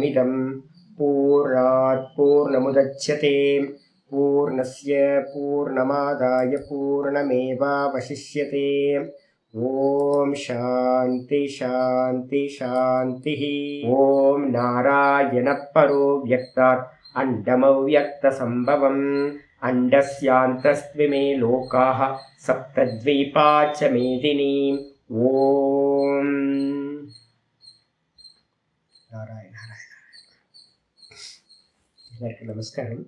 पूर्णमिदं पूर्णात् पूर्णमुदच्यते पूर्णस्य पूर्णमादाय पूर्णमेवावशिष्यते। ओम शांति शांति शांति। ओम नारायण परो व्यक्तात् अंडमव्यक्त संभवम् अंडस्यान्तस्त्विमे लोकाः सप्तद्वीपा च मेदिनी। ओम नारायण नारायण। நமஸ்காரம்.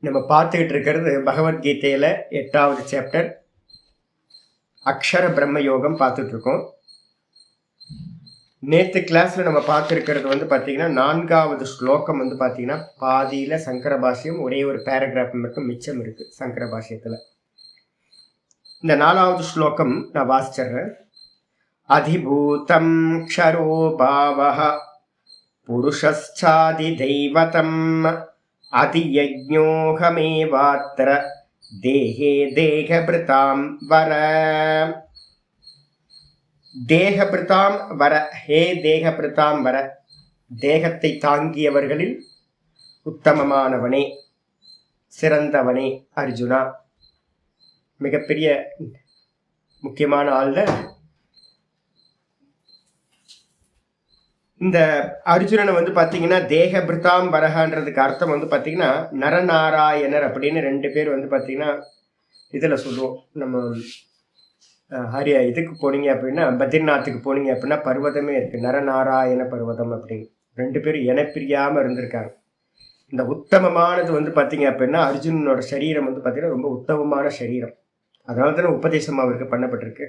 நம்ம பார்த்துக்கிட்டு இருக்கிறது பகவத்கீதையில் 8வது சாப்டர் அக்ஷர பிரம்ம யோகம் பார்த்துட்டு இருக்கோம். நேற்று கிளாஸில் நம்ம பார்த்துருக்கிறது பார்த்தீங்கன்னா 4வது ஸ்லோகம் பார்த்தீங்கன்னா பாதியில் சங்கர பாஷ்யம், ஒரே ஒரு பேராகிராஃப் மட்டும் மிச்சம் இருக்குது சங்கர பாஷ்யத்தில். இந்த 4வது ஸ்லோகம் நான் வாசிச்சிடுறேன். அதிபூதம் க்ஷரோ பாவஹ புருஷஸ்சாதி தெய்வதம் அதியஜ்ஞோஹமேவாத்ர தேஹே தேகபிருதாம் வர. தேகபிருதாம் வர, ஹே தேகபிருதாம் வர, தேகத்தை தாங்கியவர்களில் உத்தமமானவனே, சிறந்தவனே அர்ஜுனா. மிகப்பெரிய முக்கியமான ஆள்ல இந்த அர்ஜுனனை பார்த்தீங்கன்னா தேகபிருதாம் வரகன்றதுக்கு அர்த்தம் பார்த்தீங்கன்னா நரநாராயணர் அப்படின்னு 2 பேர் பார்த்தீங்கன்னா இதில் சொல்லுவோம். நம்ம இதுக்கு போனீங்க அப்படின்னா, பத்ரிநாத்துக்கு போனீங்க அப்படின்னா பர்வதமே இருக்குது, நரநாராயண பர்வதம் அப்படின்னு. 2 பேரும் இனப்பிரியாமல் இருந்திருக்காங்க. இந்த உத்தமமானது பார்த்தீங்க அப்படின்னா அர்ஜுனனோட சரீரம் பார்த்தீங்கன்னா ரொம்ப உத்தமமான சரீரம். அதனால தானே உபதேசம் அவருக்கு பண்ணப்பட்டிருக்கு.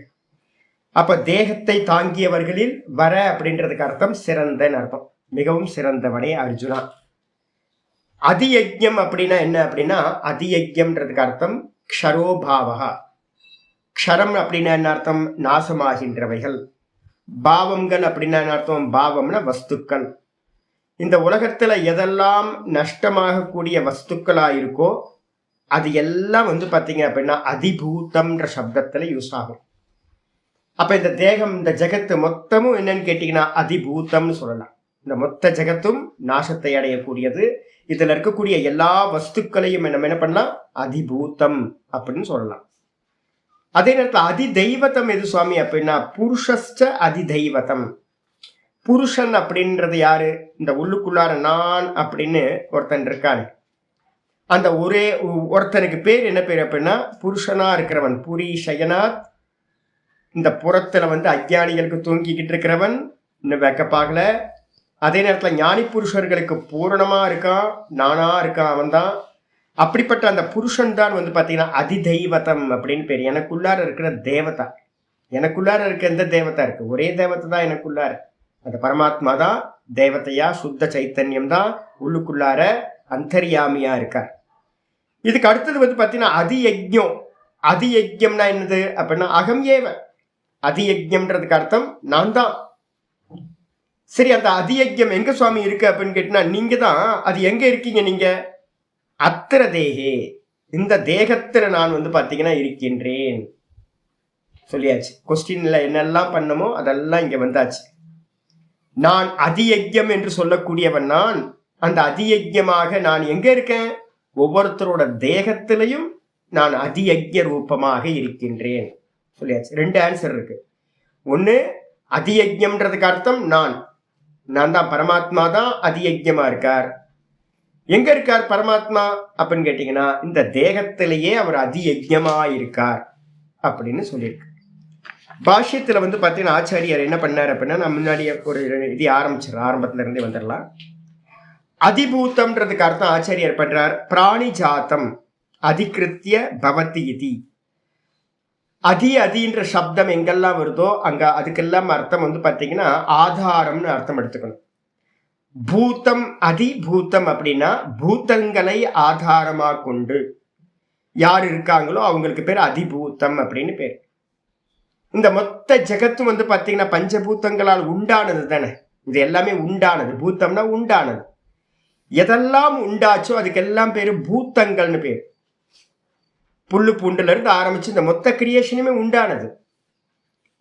அப்போ தேகத்தை தாங்கியவர்களில் வர அப்படின்றதுக்கு அர்த்தம் சிறந்தன்னு அர்த்தம், மிகவும் சிறந்தவனே அர்ஜுனா. அதியஜ்யம் அப்படின்னா என்ன அப்படின்னா, அதியஜ்யம்ன்றதுக்கு அர்த்தம் க்ஷரோபாவகா. க்ஷரம் அப்படின்னா என்ன அர்த்தம், நாசமாகின்றவைகள். பாவங்கள் அப்படின்னா என்ன அர்த்தம், பாவம்னா வஸ்துக்கள். இந்த உலகத்துல எதெல்லாம் நஷ்டமாகக்கூடிய வஸ்துக்களா இருக்கோ அது எல்லாம் பார்த்தீங்க அப்படின்னா அதிபூதம்ன்ற சப்தத்துல யூஸ் ஆகும். அப்ப இந்த தேகம், இந்த ஜெகத்து மொத்தமும் என்னன்னு கேட்டீங்கன்னா அதிபூதம்னு சொல்லலாம். இந்த மொத்த ஜெகத்தும் நாசத்தை அடையக்கூடியது. இதுல இருக்கக்கூடிய எல்லா வஸ்துக்களையும் நம்ம என்ன பண்ணலாம், அதிபூதம் அப்படின்னு சொல்லலாம். அதே நேரத்தில் அதிதெய்வத்தம் எது சுவாமி அப்படின்னா புருஷஸ்ட அதிதெய்வத்தம். புருஷன் அப்படின்றது யாரு, இந்த உள்ளுக்குள்ளார நான் அப்படின்னு ஒருத்தன் இருக்கானே, அந்த ஒரே ஒருத்தனுக்கு பேர் என்ன பேர் அப்படின்னா புருஷனா இருக்கிறவன். புரி சயனாத், இந்த புறத்துல அஜ்ஞானிகளுக்கு தூங்கிக்கிட்டு இருக்கிறவன், இன்னும் வெக்கப்பாகல. அதே நேரத்தில் ஞானி புருஷர்களுக்கு பூரணமா இருக்கான், நானா இருக்கான், அவன் தான். அப்படிப்பட்ட அந்த புருஷன் தான் பார்த்தீங்கன்னா அதிதெய்வத்தம் அப்படின்னு பேர். எனக்குள்ளார இருக்கிற தேவதா, எனக்குள்ளார இருக்க எந்த தேவதா இருக்கு, ஒரே தேவத்தை தான் எனக்குள்ளார. அந்த பரமாத்மா தான் தேவதையா, சுத்த சைத்தன்யம் தான் உள்ளுக்குள்ளார அந்தர்யாமியா இருக்கார். இதுக்கு அடுத்தது பார்த்தீங்கன்னா அதியஜ்ஞம். அதியஜ்யம்னா என்னது அப்படின்னா அகம் ஏவ. அதியஜ்யம்ன்றதுக்கு அர்த்தம் நான் தான். சரி, அந்த அதியஜ்யம் எங்க சுவாமி இருக்கு அப்படின்னு கேட்டீங்கன்னா நீங்க தான். அது எங்க இருக்கீங்க நீங்க, அத்திர தேகே, இந்த தேகத்துல நான் பார்த்தீங்கன்னா இருக்கின்றேன் சொல்லியாச்சு. கொஸ்டின்ல என்னெல்லாம் பண்ணமோ அதெல்லாம் இங்க வந்தாச்சு. நான் அதியஜ்யம் என்று சொல்லக்கூடியவன் நான். அந்த அதியஜ்யமாக நான் எங்க இருக்கேன், ஒவ்வொருத்தரோட தேகத்திலையும் நான் அதியஜ்ய ரூபமாக இருக்கின்றேன் சொல்லியாச்சு. 2 ஆன்சர் இருக்கு. ஒன்று, அதியஜ்யம்ன்றதுக்கு அர்த்தம் நான் தான், பரமாத்மா தான் அதியஜ்யமா இருக்கார். எங்க இருக்கார் பரமாத்மா அப்படின்னு கேட்டீங்கன்னா இந்த தேகத்திலேயே அவர் அதியஜ்யமா இருக்கார் அப்படின்னு சொல்லியிருக்கு. பாஷ்யத்துல பார்த்தீங்கன்னா ஆச்சாரியர் என்ன பண்ணார் அப்படின்னா, நான் முன்னாடியே ஒரு இது ஆரம்பத்துல இருந்தே வந்துடலாம். அதிபூதம்ன்றதுக்கு அர்த்தம் ஆச்சாரியர் பண்றார் பிராணி ஜாத்தம் அதிகிருத்திய பவதி இதி. அதின்ற சப்தம் எங்கெல்லாம் வருதோ அங்க அதுக்கெல்லாம் அர்த்தம் பார்த்தீங்கன்னா ஆதாரம்னு அர்த்தம் எடுத்துக்கணும். பூத்தம் அதிபூத்தம் அப்படின்னா பூத்தங்களை ஆதாரமா கொண்டு யார் இருக்காங்களோ அவங்களுக்கு பேர் அதிபூத்தம் அப்படின்னு பேர். இந்த மொத்த ஜெகத்தும் பார்த்தீங்கன்னா பஞ்சபூத்தங்களால் உண்டானது தானே. இது எல்லாமே உண்டானது. பூத்தம்னா உண்டானது. எதெல்லாம் உண்டாச்சோ அதுக்கெல்லாம் பேரு பூத்தங்கள்னு பேர். புல்லு பூண்டுல இருந்து ஆரம்பிச்சு இந்த மொத்த கிரியேஷனுமே உண்டானது.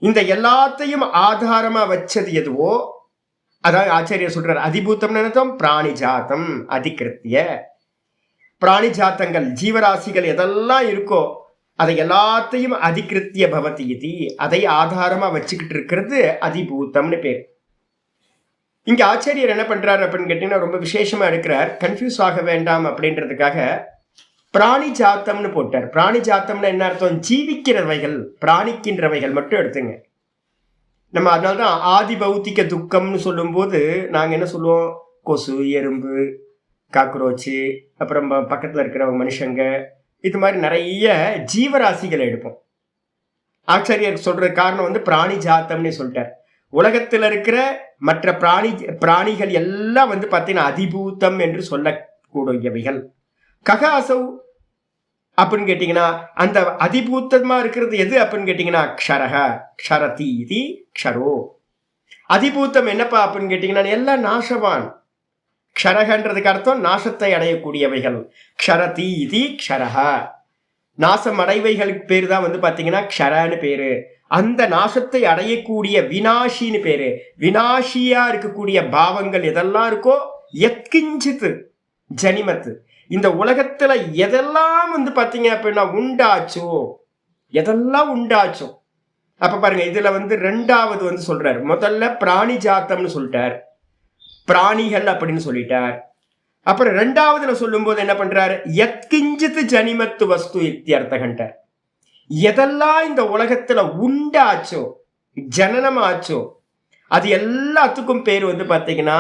இந்த எல்லாத்தையும் ஆதாரமா வச்சது எதுவோ அதாவது ஆச்சாரியர் சொல்றார் அதிபூத்தம் அர்த்தம் பிராணி ஜாத்தம் அதிகிருத்திய. பிராணி ஜாத்தங்கள் ஜீவராசிகள் எதெல்லாம் இருக்கோ அதை எல்லாத்தையும் அதிகிருத்திய பவதி இது, அதை ஆதாரமா வச்சுக்கிட்டு இருக்கிறது அதிபூத்தம்னு பேர். இங்க ஆச்சாரியர் என்ன பண்றாரு அப்படின்னு கேட்டீங்கன்னா ரொம்ப விசேஷமா இருக்கிறார். கன்ஃபியூஸ் ஆக வேண்டாம் அப்படின்றதுக்காக பிராணி ஜாத்தம்னு போட்டார். பிராணி ஜாத்தம்னு என்ன அர்த்தம்? ஜீவிக்கிறவைகள், பிராணிக்கின்றவைகள் மட்டும் எடுத்துங்க. நம்ம அதனால்தான் ஆதி பௌத்திக துக்கம்னு சொல்லும் போது நாங்க என்ன சொல்லுவோம்? கொசு, எறும்பு, காக்ரோச்சு, அப்புறம் பக்கத்துல இருக்கிறவங்க மனுஷங்க, இது மாதிரி நிறைய ஜீவராசிகளை எடுப்போம். ஆச்சாரியர் சொல்ற காரணம் பிராணி ஜாத்தம்னு சொல்லிட்டார். உலகத்தில் இருக்கிற மற்ற பிராணிகள் எல்லாம் பார்த்தீங்கன்னா அதிபூத்தம் என்று சொல்லக்கூடியவைகள். ககாசவ் அப்படின்னு கேட்டீங்கன்னா அந்த அதிபூத்தமா இருக்கிறது எது அப்படின்னு கேட்டீங்கன்னா க்ஷரக க்ஷரதி இது க்ஷரோ. அதிபூத்தம் என்னப்பா அப்படின்னு கேட்டீங்கன்னா எல்லாம் நாசவான். க்ஷரகன்றதுக்கு அர்த்தம் நாசத்தை அடையக்கூடியவைகள். க்ஷரதி இது க்ஷரக. நாசம் அடைவைகளுக்கு பேரு தான் பார்த்தீங்கன்னா க்ஷரன்னு பேரு. அந்த நாசத்தை அடையக்கூடிய வினாஷின்னு பேரு. வினாஷியா இருக்கக்கூடிய பாவங்கள் எதெல்லாம் இருக்கோ எத்கிஞ்சித்து ஜனிமத்து, இந்த உலகத்துல எதெல்லாம் பார்த்தீங்க அப்படின்னா உண்டாச்சோ, எதெல்லாம் உண்டாச்சோ. அப்ப பாருங்க, இதுல ரெண்டாவது சொல்றாரு. முதல்ல பிராணி ஜாத்தம்னு சொல்லிட்டார், பிராணிகள் அப்படின்னு சொல்லிட்டார். அப்புறம் ரெண்டாவதுல சொல்லும் போது என்ன பண்றாரு? எத்கிஞ்சித்து ஜனிமத்து வஸ்து இத்தியர்த்தகன்றார். எதெல்லாம் இந்த உலகத்துல உண்டாச்சோ, ஜனனமாச்சோ, அது எல்லாத்துக்கும் பேரு பார்த்தீங்கன்னா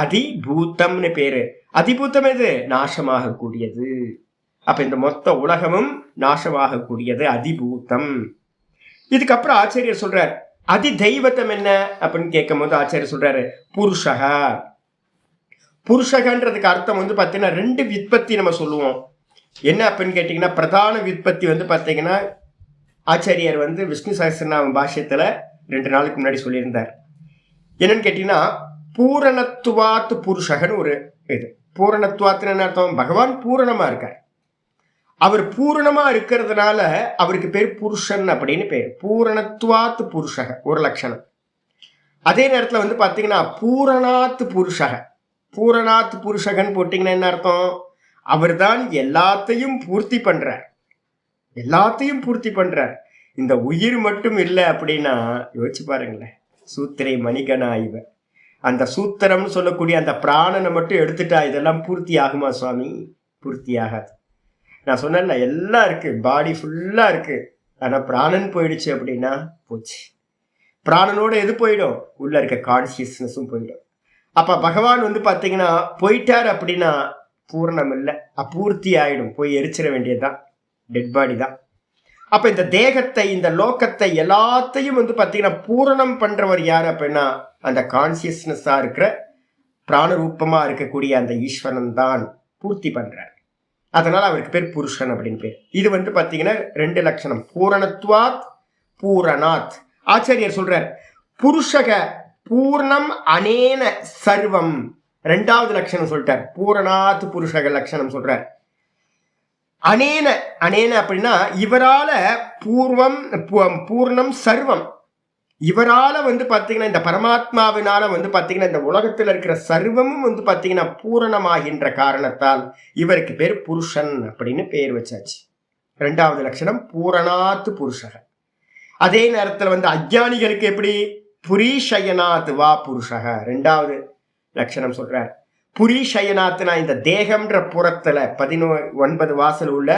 அதிபூத்தம்னு பேரு. அதிபூத்தம் எது? நாசமாக கூடியது. அப்ப இந்த மொத்த உலகமும் நாசமாக கூடியது அதிபூத்தம். இதுக்கப்புறம் ஆச்சாரியர் சொல்றார் அதி தெய்வத்தம் என்ன அப்படின்னு கேட்கும் போது ஆச்சாரியர் சொல்றாரு புருஷக. புருஷகன்றதுக்கு அர்த்தம் பார்த்தீங்கன்னா ரெண்டு வித்பத்தி நம்ம சொல்லுவோம். என்ன அப்படின்னு கேட்டீங்கன்னா பிரதான வித்பத்தி பார்த்தீங்கன்னா ஆச்சாரியர் விஷ்ணு சஹஸ்ரநாம பாஷ்யத்துல 2 நாளுக்கு முன்னாடி சொல்லியிருந்தார். என்னன்னு கேட்டீங்கன்னா பூரணத்துவாத்து புருஷகன்னு ஒரு இது. பூரணத்துவாத்துன்னு என்ன அர்த்தம்? பகவான் பூரணமா இருக்கார். அவர் பூரணமா இருக்கிறதுனால அவருக்கு பேர் புருஷன் அப்படின்னு பேர். பூரணத்துவாத்து புருஷக ஒரு லட்சணம். அதே நேரத்துல பாத்தீங்கன்னா பூரணாத்து புருஷக, பூரணாத்து புருஷகன் போட்டீங்கன்னா என்ன அர்த்தம்? அவர் தான் எல்லாத்தையும் பூர்த்தி பண்றார், எல்லாத்தையும் பூர்த்தி பண்றார். இந்த உயிர் மட்டும் இல்லை அப்படின்னா யோசிச்சு பாருங்களேன். சூத்திரை மணிகனா இவ, அந்த சூத்திரம்னு சொல்லக்கூடிய அந்த பிராணனை மட்டும் எடுத்துட்டா இதெல்லாம் பூர்த்தி ஆகுமா சுவாமி? பூர்த்தி ஆகாது. நான் சொன்னேன்ல எல்லாம் இருக்கு, பாடி ஃபுல்லா இருக்கு, ஆனா பிராணன் போயிடுச்சு அப்படின்னா போச்சு. பிராணனோட எது போயிடும்? உள்ள இருக்க கான்சியஸ்னஸும் போயிடும். அப்ப பகவான் பாத்தீங்கன்னா போயிட்டார் அப்படின்னா பூர்ணம் இல்லை, அபூர்த்தி ஆயிடும், போய் எரிச்சிட வேண்டியதுதான், டெட் பாடி தான். அப்ப இந்த தேகத்தை, இந்த லோகத்தை எல்லாத்தையும் பாத்தீங்கன்னா பூரணம் பண்றவர் யாரு அப்படின்னா அந்த கான்சியஸ்னஸா இருக்கிற பிராணரூபமா இருக்கக்கூடிய அந்த ஈஸ்வரன் தான் பூர்த்தி பண்றார். அதனால அவருக்கு பேர் புருஷன் அப்படின்னு பேர். இது பாத்தீங்கன்னா 2 லட்சணம், பூரணத்வாத் பூரணாத். ஆச்சாரியர் சொல்றார் புருஷக பூர்ணம் அனேன சர்வம். 2வது லட்சணம் சொல்லிட்டார். பூரணாத் புருஷக லட்சணம் சொல்றார். அனேன, அனேன அப்படின்னா இவரால பூர்ணம் சர்வம். இவரால பாத்தீங்கன்னா இந்த பரமாத்மாவினால பாத்தீங்கன்னா இந்த உலகத்துல இருக்கிற சர்வமும் பாத்தீங்கன்னா பூரணமாகின்ற காரணத்தால் இவருக்கு பேர் புருஷன் அப்படின்னு பேர் வச்சாச்சு. 2வது லட்சணம் பூரணாத்து புருஷக. அதே நேரத்துல அஜ்ஞானிகளுக்கு எப்படி? புரீஷயனாத் வா புருஷக 2வது லட்சணம் சொல்றார். புரீஷயனாத்னா இந்த தேகம்ன்ற புறத்துல 19 வாசல் உள்ள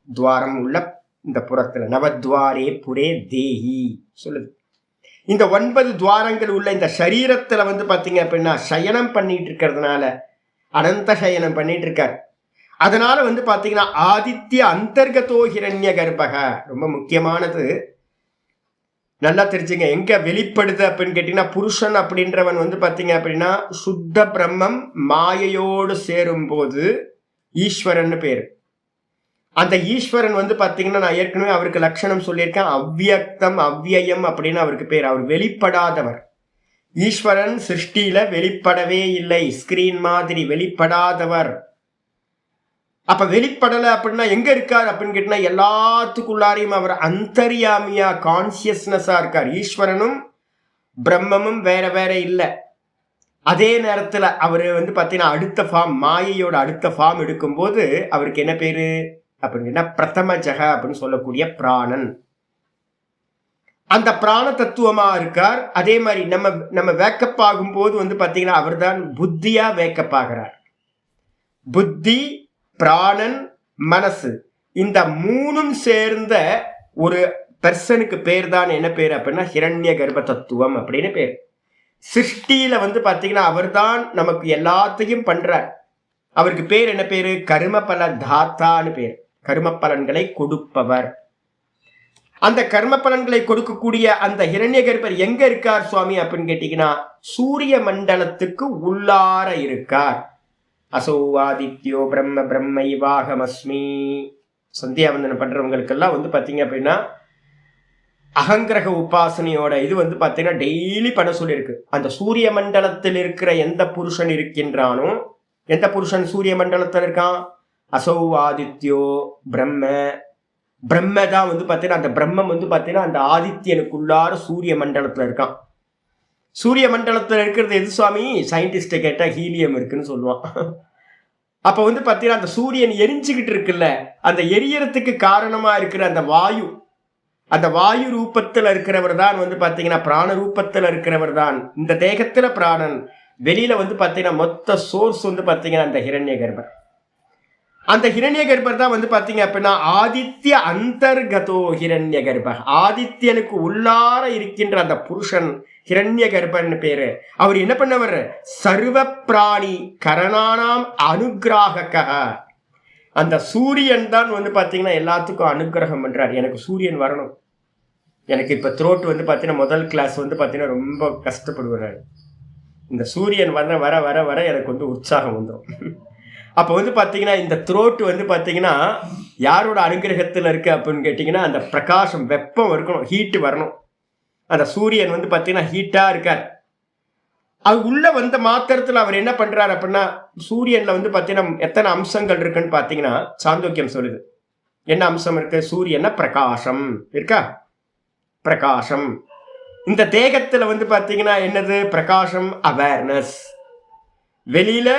துவாரம் உள்ள இந்த புறத்துல நவத்வாரே புரே தேஹி சொல்லுது. இந்த 9 துவாரங்கள் உள்ள இந்த சரீரத்துல பாத்தீங்க அப்படின்னா சயனம் பண்ணிட்டு இருக்கிறதுனால அனந்த சயனம் பண்ணிட்டு இருக்கார். அதனால பாத்தீங்கன்னா ஆதித்ய அந்தர்கதோ ஹிரண்ய கர்ப்பக. ரொம்ப முக்கியமானது, நல்லா தெரிஞ்சுங்க. எங்க வெளிப்படுது அப்படின்னு கேட்டீங்கன்னா புருஷன் அப்படின்றவன் பாத்தீங்க அப்படின்னா சுத்த பிரம்மம் மாயையோடு சேரும் போது ஈஸ்வரன் பேரு. அந்த ஈஸ்வரன் பாத்தீங்கன்னா நான் ஏற்கனவே அவருக்கு லட்சணம் சொல்லியிருக்கேன், அவ்வியக்தம் அவ்வியம் அப்படின்னு அவருக்கு பேர். அவர் வெளிப்படாதவர். ஈஸ்வரன் சிருஷ்டியில வெளிப்படவே இல்லை, ஸ்கிரீன் மாதிரி வெளிப்படாதவர். அப்ப வெளிப்படலை அப்படின்னா எங்க இருக்கார் அப்படின்னு கேட்டா எல்லாத்துக்குள்ளாரையும் அவர் அந்தர்யாமியா கான்சியஸ்னஸா இருக்கார். ஈஸ்வரனும் பிரம்மமும் வேற வேற இல்லை. அதே நேரத்துல அவரு வந்து பாத்தீங்கன்னா அடுத்த ஃபார்ம், மாயையோட அடுத்த ஃபார்ம் எடுக்கும்போது அவருக்கு என்ன பேரு அப்படின்னா பிரதம ஜக அப்படின்னு சொல்லக்கூடிய பிராணன். அந்த பிராண தத்துவமா இருக்கார். அதே மாதிரி நம்ம வேக்கப் ஆகும் போது வந்து பாத்தீங்கன்னா அவர் தான் புத்தியா வேக்கப் ஆகிறார். புத்தி, பிராணன், மனசு, இந்த மூணும் சேர்ந்த ஒரு பெர்சனுக்கு பேர் தான் என்ன பேர் அப்படின்னா ஹிரண்ய கர்ப்ப தத்துவம் அப்படின்னு பேர். சிருஷ்டியில வந்து பாத்தீங்கன்னா அவர் தான் நமக்கு எல்லாத்தையும் பண்றார். அவருக்கு பேர் என்ன பேரு? கர்ம பல தாத்தான்னு பேர். கர்ம பலன்களை கொடுப்பவர். அந்த கர்ம பலன்களை கொடுக்கக்கூடிய அந்த ஹிரண்ய கர்ப்பர் எங்க இருக்கார் சுவாமி அப்படின்னு கேட்டீங்கன்னா சூரிய மண்டலத்துக்கு உள்ளார இருக்கார். அசோ ஆதித்யோ பிரம்ம பிரம்மைவாகமஸ்மி. சந்தியாவந்தனம் பண்றவங்களுக்கெல்லாம் வந்து பாத்தீங்க அப்படின்னா அகங்கிரக உபாசனையோட இது வந்து பாத்தீங்கன்னா டெய்லி பண்ண சொல்லியிருக்கு. அந்த சூரிய மண்டலத்தில் இருக்கிற எந்த புருஷன் இருக்கின்றானோ, எந்த புருஷன் சூரிய மண்டலத்தில் இருக்கான்? அசௌ ஆதித்யோ பிரம்ம. பிரம்ம தான் வந்து பாத்தீங்கன்னா அந்த பிரம்மம் வந்து பாத்தீங்கன்னா அந்த ஆதித்யனுக்குள்ளார சூரிய மண்டலத்துல இருக்கான். சூரிய மண்டலத்துல இருக்கிறது எது சுவாமி? சயின்டிஸ்ட கேட்டா ஹீலியம் இருக்குன்னு சொல்லுவான். அப்ப வந்து பாத்தீங்கன்னா அந்த சூரியன் எரிஞ்சுக்கிட்டு இருக்குல்ல, அந்த எரியறதுக்கு காரணமா இருக்கிற அந்த வாயு, அந்த வாயு ரூபத்துல இருக்கிறவர் தான் வந்து பாத்தீங்கன்னா பிராண ரூபத்துல இருக்கிறவர் தான் இந்த தேகத்துல பிராணன். வெளியில வந்து பாத்தீங்கன்னா மொத்த சோர்ஸ் வந்து பாத்தீங்கன்னா அந்த ஹிரண்ய கர்ப்பர். அந்த ஹிரண்ய கர்ப்பர் தான் வந்து பாத்தீங்க அப்படின்னா ஆதித்ய அந்தர்கதோ ஹிரண்ய கர்ப்பர். ஆதித்யனுக்கு உள்ளார இருக்கின்ற அந்த புருஷன் ஹிரண்ய கர்ப்பர்னு பேரு. அவர் என்ன பண்ணவர்? சர்வ பிராணி கரணானாம் அனுகிராக. அந்த சூரியன் தான் வந்து பாத்தீங்கன்னா எல்லாத்துக்கும் அனுகிரகம் பண்றார். எனக்கு சூரியன் வரணும். எனக்கு இப்ப த்ரோட் வந்து பாத்தீங்கன்னா முதல் கிளாஸ் வந்து பாத்தீங்கன்னா ரொம்ப கஷ்டப்படுவார். இந்த சூரியன் வர வர வர வர எனக்கு வந்து உற்சாகம் வந்துடும். அப்ப வந்து பாத்தீங்கன்னா இந்த த்ரோட் வந்து பாத்தீங்கன்னா யாரோட அனுகிரகத்துல இருக்கு அப்படின்னு கேட்டீங்கன்னா அந்த பிரகாசம், வெப்பம் இருக்கணும், ஹீட் வரணும். அந்த சூரியன் வந்து பாத்தீங்கன்னா ஹீட்டா இருக்கார். அது உள்ள வந்த மாத்திரத்துல அவர் என்ன பண்றாரு அப்படின்னா சூரியன்ல வந்து பாத்தீங்கன்னா எத்தனை அம்சங்கள் இருக்குன்னு பாத்தீங்கன்னா சாந்தோக்கியம் சொல்லுது. என்ன அம்சம் இருக்கு? சூரியன்னா பிரகாசம் இருக்கா? பிரகாசம். இந்த தேகத்துல வந்து பாத்தீங்கன்னா என்னது? பிரகாசம், அவேர்னஸ். வெளியில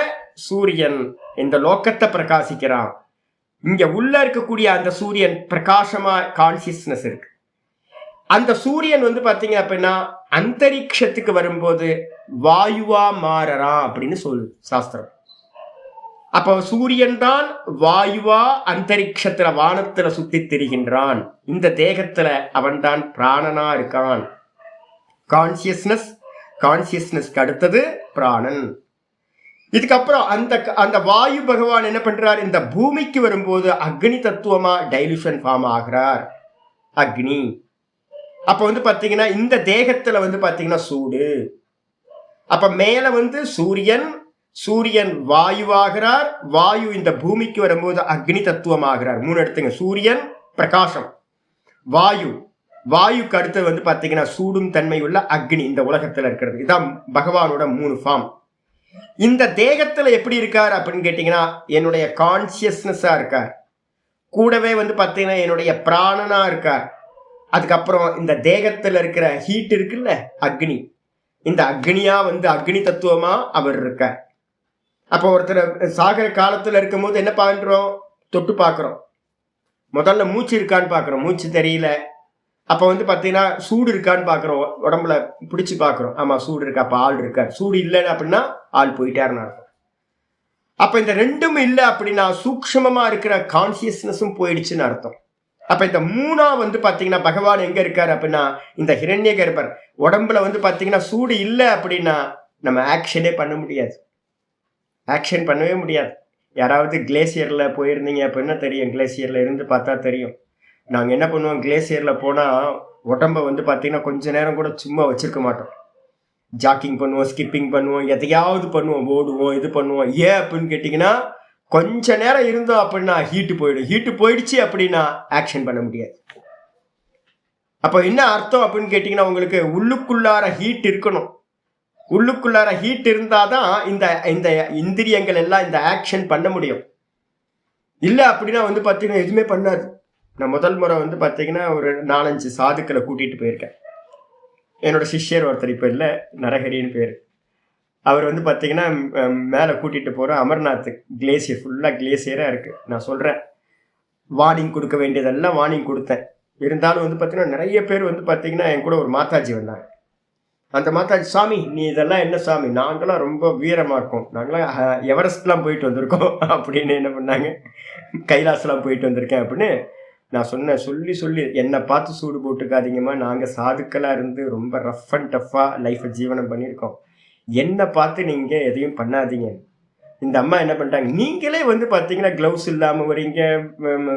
சூரியன் இந்த லோக்கத்தை பிரகாசிக்கிறான். இங்க உள்ள இருக்கக்கூடிய அந்த சூரியன் பிரகாசமா கான்சியஸ்னஸ் இருக்கு. அந்த சூரியன் வந்து பாத்தீங்க அப்படின்னா அந்தரிக்ஷத்துக்கு வரும்போது வாயுவா மாறறான் அப்படின்னு சொல்லு சாஸ்திரம். அப்ப சூரியன் தான் வாயுவா அந்தரிக்ஷத்துல வானத்துல சுத்தி திரிகின்றான். இந்த தேகத்துல அவன் தான் பிராணனா இருக்கான். கான்சியஸ்னஸ், கான்சியஸ்னஸ்க்கு அடுத்தது பிராணன். இதுக்கப்புறம் அந்த வாயு பகவான் என்ன பண்றார்? இந்த பூமிக்கு வரும்போது அக்னி தத்துவமா டைலூஷன் ஃபார்ம் ஆகிறார். அக்னி. அப்ப வந்து பாத்தீங்கன்னா இந்த தேகத்துல வந்து பாத்தீங்கன்னா சூடு. அப்ப மேல வந்து சூரியன், சூரியன் வாயுவாகிறார். வாயு இந்த பூமிக்கு வரும்போது அக்னி தத்துவம் ஆகிறார். 3 எடுத்துங்க. சூரியன் பிரகாசம், வாயு, வாயுக்கு அடுத்து வந்து பாத்தீங்கன்னா சூடும் தன்மை உள்ள அக்னி இந்த உலகத்துல இருக்கிறது. இதான் பகவானோட 3 ஃபார்ம். இந்த தேகத்துல எப்படி இருக்கார் அப்படின்னு கேட்டீங்கன்னா என்னுடைய கான்சியஸ்னஸா இருக்கார். கூடவே வந்து பாத்தீங்கன்னா என்னுடைய பிராணனா இருக்கார். அதுக்கப்புறம் இந்த தேகத்துல இருக்கிற ஹீட் இருக்குல்ல, அக்னி, இந்த அக்னியா வந்து அக்னி தத்துவமா அவர் இருக்கார். அப்போ ஒருத்தர் சாகர காலத்துல இருக்கும் போது என்ன பண்றோம்? தொட்டு பாக்குறோம். முதல்ல மூச்சு இருக்கான்னு பாக்குறோம், மூச்சு தெரியல. அப்ப வந்து பாத்தீங்கன்னா சூடு இருக்கான்னு பாக்குறோம், உடம்புல பிடிச்சு பாக்குறோம், ஆமா சூடு இருக்கா, அப்ப ஆள் இருக்கார். சூடு இல்லைன்னு அப்படின்னா ஆள் போயிட்டாருன்னு அர்த்தம். அப்ப இந்த ரெண்டும் இல்லை அப்படின்னா சூக்ஷ்மமா இருக்கிற கான்சியஸ்னஸும் போயிடுச்சுன்னு அர்த்தம். அப்ப இந்த 3 வந்து பாத்தீங்கன்னா பகவான் எங்க இருக்காரு அப்படின்னா இந்த ஹிரண்ய கர்ப்பர் உடம்புல வந்து பாத்தீங்கன்னா சூடு இல்லை அப்படின்னா நம்ம ஆக்ஷனே பண்ண முடியாது. ஆக்ஷன் பண்ணவே முடியாது. யாராவது கிளேசியர்ல போயிருந்தீங்க அப்படின்னா தெரியும். கிளேசியர்ல இருந்து பார்த்தா தெரியும். நாங்க என்ன பண்ணுவோம்? கிளேசியர்ல போனா உடம்ப வந்து பாத்தீங்கன்னா கொஞ்ச நேரம் கூட சும்மா வச்சிருக்க மாட்டோம். ஜாக்கிங் பண்ணுவோம், ஸ்கிப்பிங் பண்ணுவோம், எதையாவது பண்ணுவோம், ஓடுவோம், இது பண்ணுவோம். ஏன் அப்படின்னு கேட்டீங்கன்னா கொஞ்ச நேரம் இருந்தோம் அப்படின்னா ஹீட்டு போயிடும். ஹீட்டு போயிடுச்சு அப்படின்னா ஆக்ஷன் பண்ண முடியாது. அப்ப என்ன அர்த்தம் அப்படின்னு கேட்டீங்கன்னா உங்களுக்கு உள்ளுக்குள்ளார ஹீட் இருக்கணும். உள்ளுக்குள்ளார ஹீட் இருந்தாதான் இந்த இந்த இந்திரியங்கள் எல்லாம் இந்த ஆக்ஷன் பண்ண முடியும். இல்லை அப்படின்னா வந்து பாத்தீங்கன்னா எதுவுமே பண்ணாது. நான் முதல் முறை வந்து பாத்தீங்கன்னா ஒரு 4-5 சாதுக்களை கூட்டிட்டு போயிருக்கேன். என்னோட சிஷ்யர் ஒருத்தர் இப்ப இல்லை, நரஹரின்னு பேரு. அவர் வந்து பார்த்தீங்கன்னா மேலே கூட்டிகிட்டு போகிற அமர்நாத் கிளேசியர் ஃபுல்லாக கிளேசியராக இருக்குது. நான் சொல்கிறேன், வார்னிங் கொடுக்க வேண்டியதெல்லாம் வார்னிங் கொடுத்தேன். இருந்தாலும் வந்து பார்த்தீங்கன்னா நிறைய பேர் வந்து பார்த்தீங்கன்னா என் கூட ஒரு மாதாஜி வந்தாங்க. அந்த மாதாஜி, சாமி நீ இதெல்லாம் என்ன சாமி, நாங்களாம் ரொம்ப வீரமாக இருக்கோம், நாங்களாம் எவரெஸ்ட்லாம் போயிட்டு வந்திருக்கோம் அப்படின்னு என்ன பண்ணாங்க, கைலாசெலாம் போயிட்டு வந்திருக்கேன் அப்படின்னு நான் சொன்னேன். சொல்லி என்னை பார்த்து சூடு போட்டுக்காதீங்கம்மா, நாங்கள் சாதுக்களாக இருந்து ரொம்ப ரஃப் அண்ட் டஃப்பாக லைஃப்பை ஜீவனம் பண்ணியிருக்கோம், என்னை பார்த்து நீங்கள் எதையும் பண்ணாதீங்க. இந்த அம்மா என்ன பண்ணிட்டாங்க, நீங்களே வந்து பார்த்தீங்கன்னா க்ளவுஸ் இல்லாமல் வரீங்க,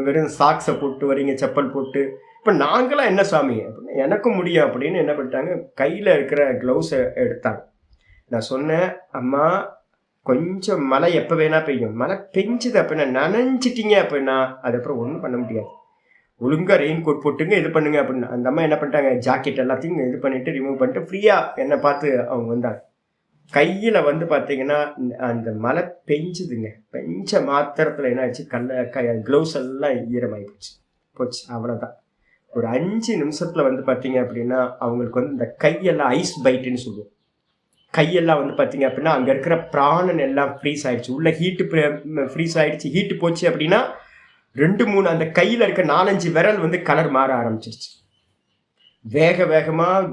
வெறும் சாக்ஸை போட்டு வரீங்க, செப்பல் போட்டு, இப்போ நாங்களாம் என்ன சாமி அப்படின்னு, எனக்கும் முடியும் அப்படின்னு என்ன பண்ணிட்டாங்க, கையில் இருக்கிற க்ளவுஸை எடுத்தாங்க. நான் சொன்னேன், அம்மா கொஞ்சம் மழை எப்போ வேணா பெய்யும், மழை பெஞ்சுது அப்படின்னா நனைஞ்சிட்டிங்க அப்படின்னா அதுக்கப்புறம் ஒன்றும் பண்ண முடியாது, ஒழுங்காக ரெயின் கோட் போட்டுங்க இது பண்ணுங்க அப்படின்னு. அந்த அம்மா என்ன பண்ணிட்டாங்க, ஜாக்கெட் எல்லாத்தையும் இது பண்ணிட்டு ரிமூவ் பண்ணிட்டு ஃப்ரீயாக என்னை பார்த்து அவங்க வந்தாங்க. கையில் வந்து பார்த்தீங்கன்னா அந்த மழை பெஞ்சுதுங்க, பெஞ்ச மாத்திரத்தில் என்ன ஆச்சு, க்ளவுஸ் எல்லாம் ஈரமாகி போச்சு. அவ்வளோதான். ஒரு 5 நிமிஷத்தில் வந்து பார்த்தீங்க அப்படின்னா அவங்களுக்கு வந்து இந்த கையெல்லாம் ஐஸ் பைட்டுன்னு சொல்லுவோம், கையெல்லாம் வந்து பார்த்தீங்க அப்படின்னா அங்கே இருக்கிற பிராணன் எல்லாம் ஃப்ரீஸ் ஆகிடுச்சு, உள்ள ஹீட்டு ஃப்ரீஸ் ஆகிடுச்சு. ஹீட்டு போச்சு அப்படின்னா 2-3 அந்த கையில் இருக்க 4-5 விரல் வந்து கலர் மாற ஆரம்பிச்சிருச்சு. வேகமாக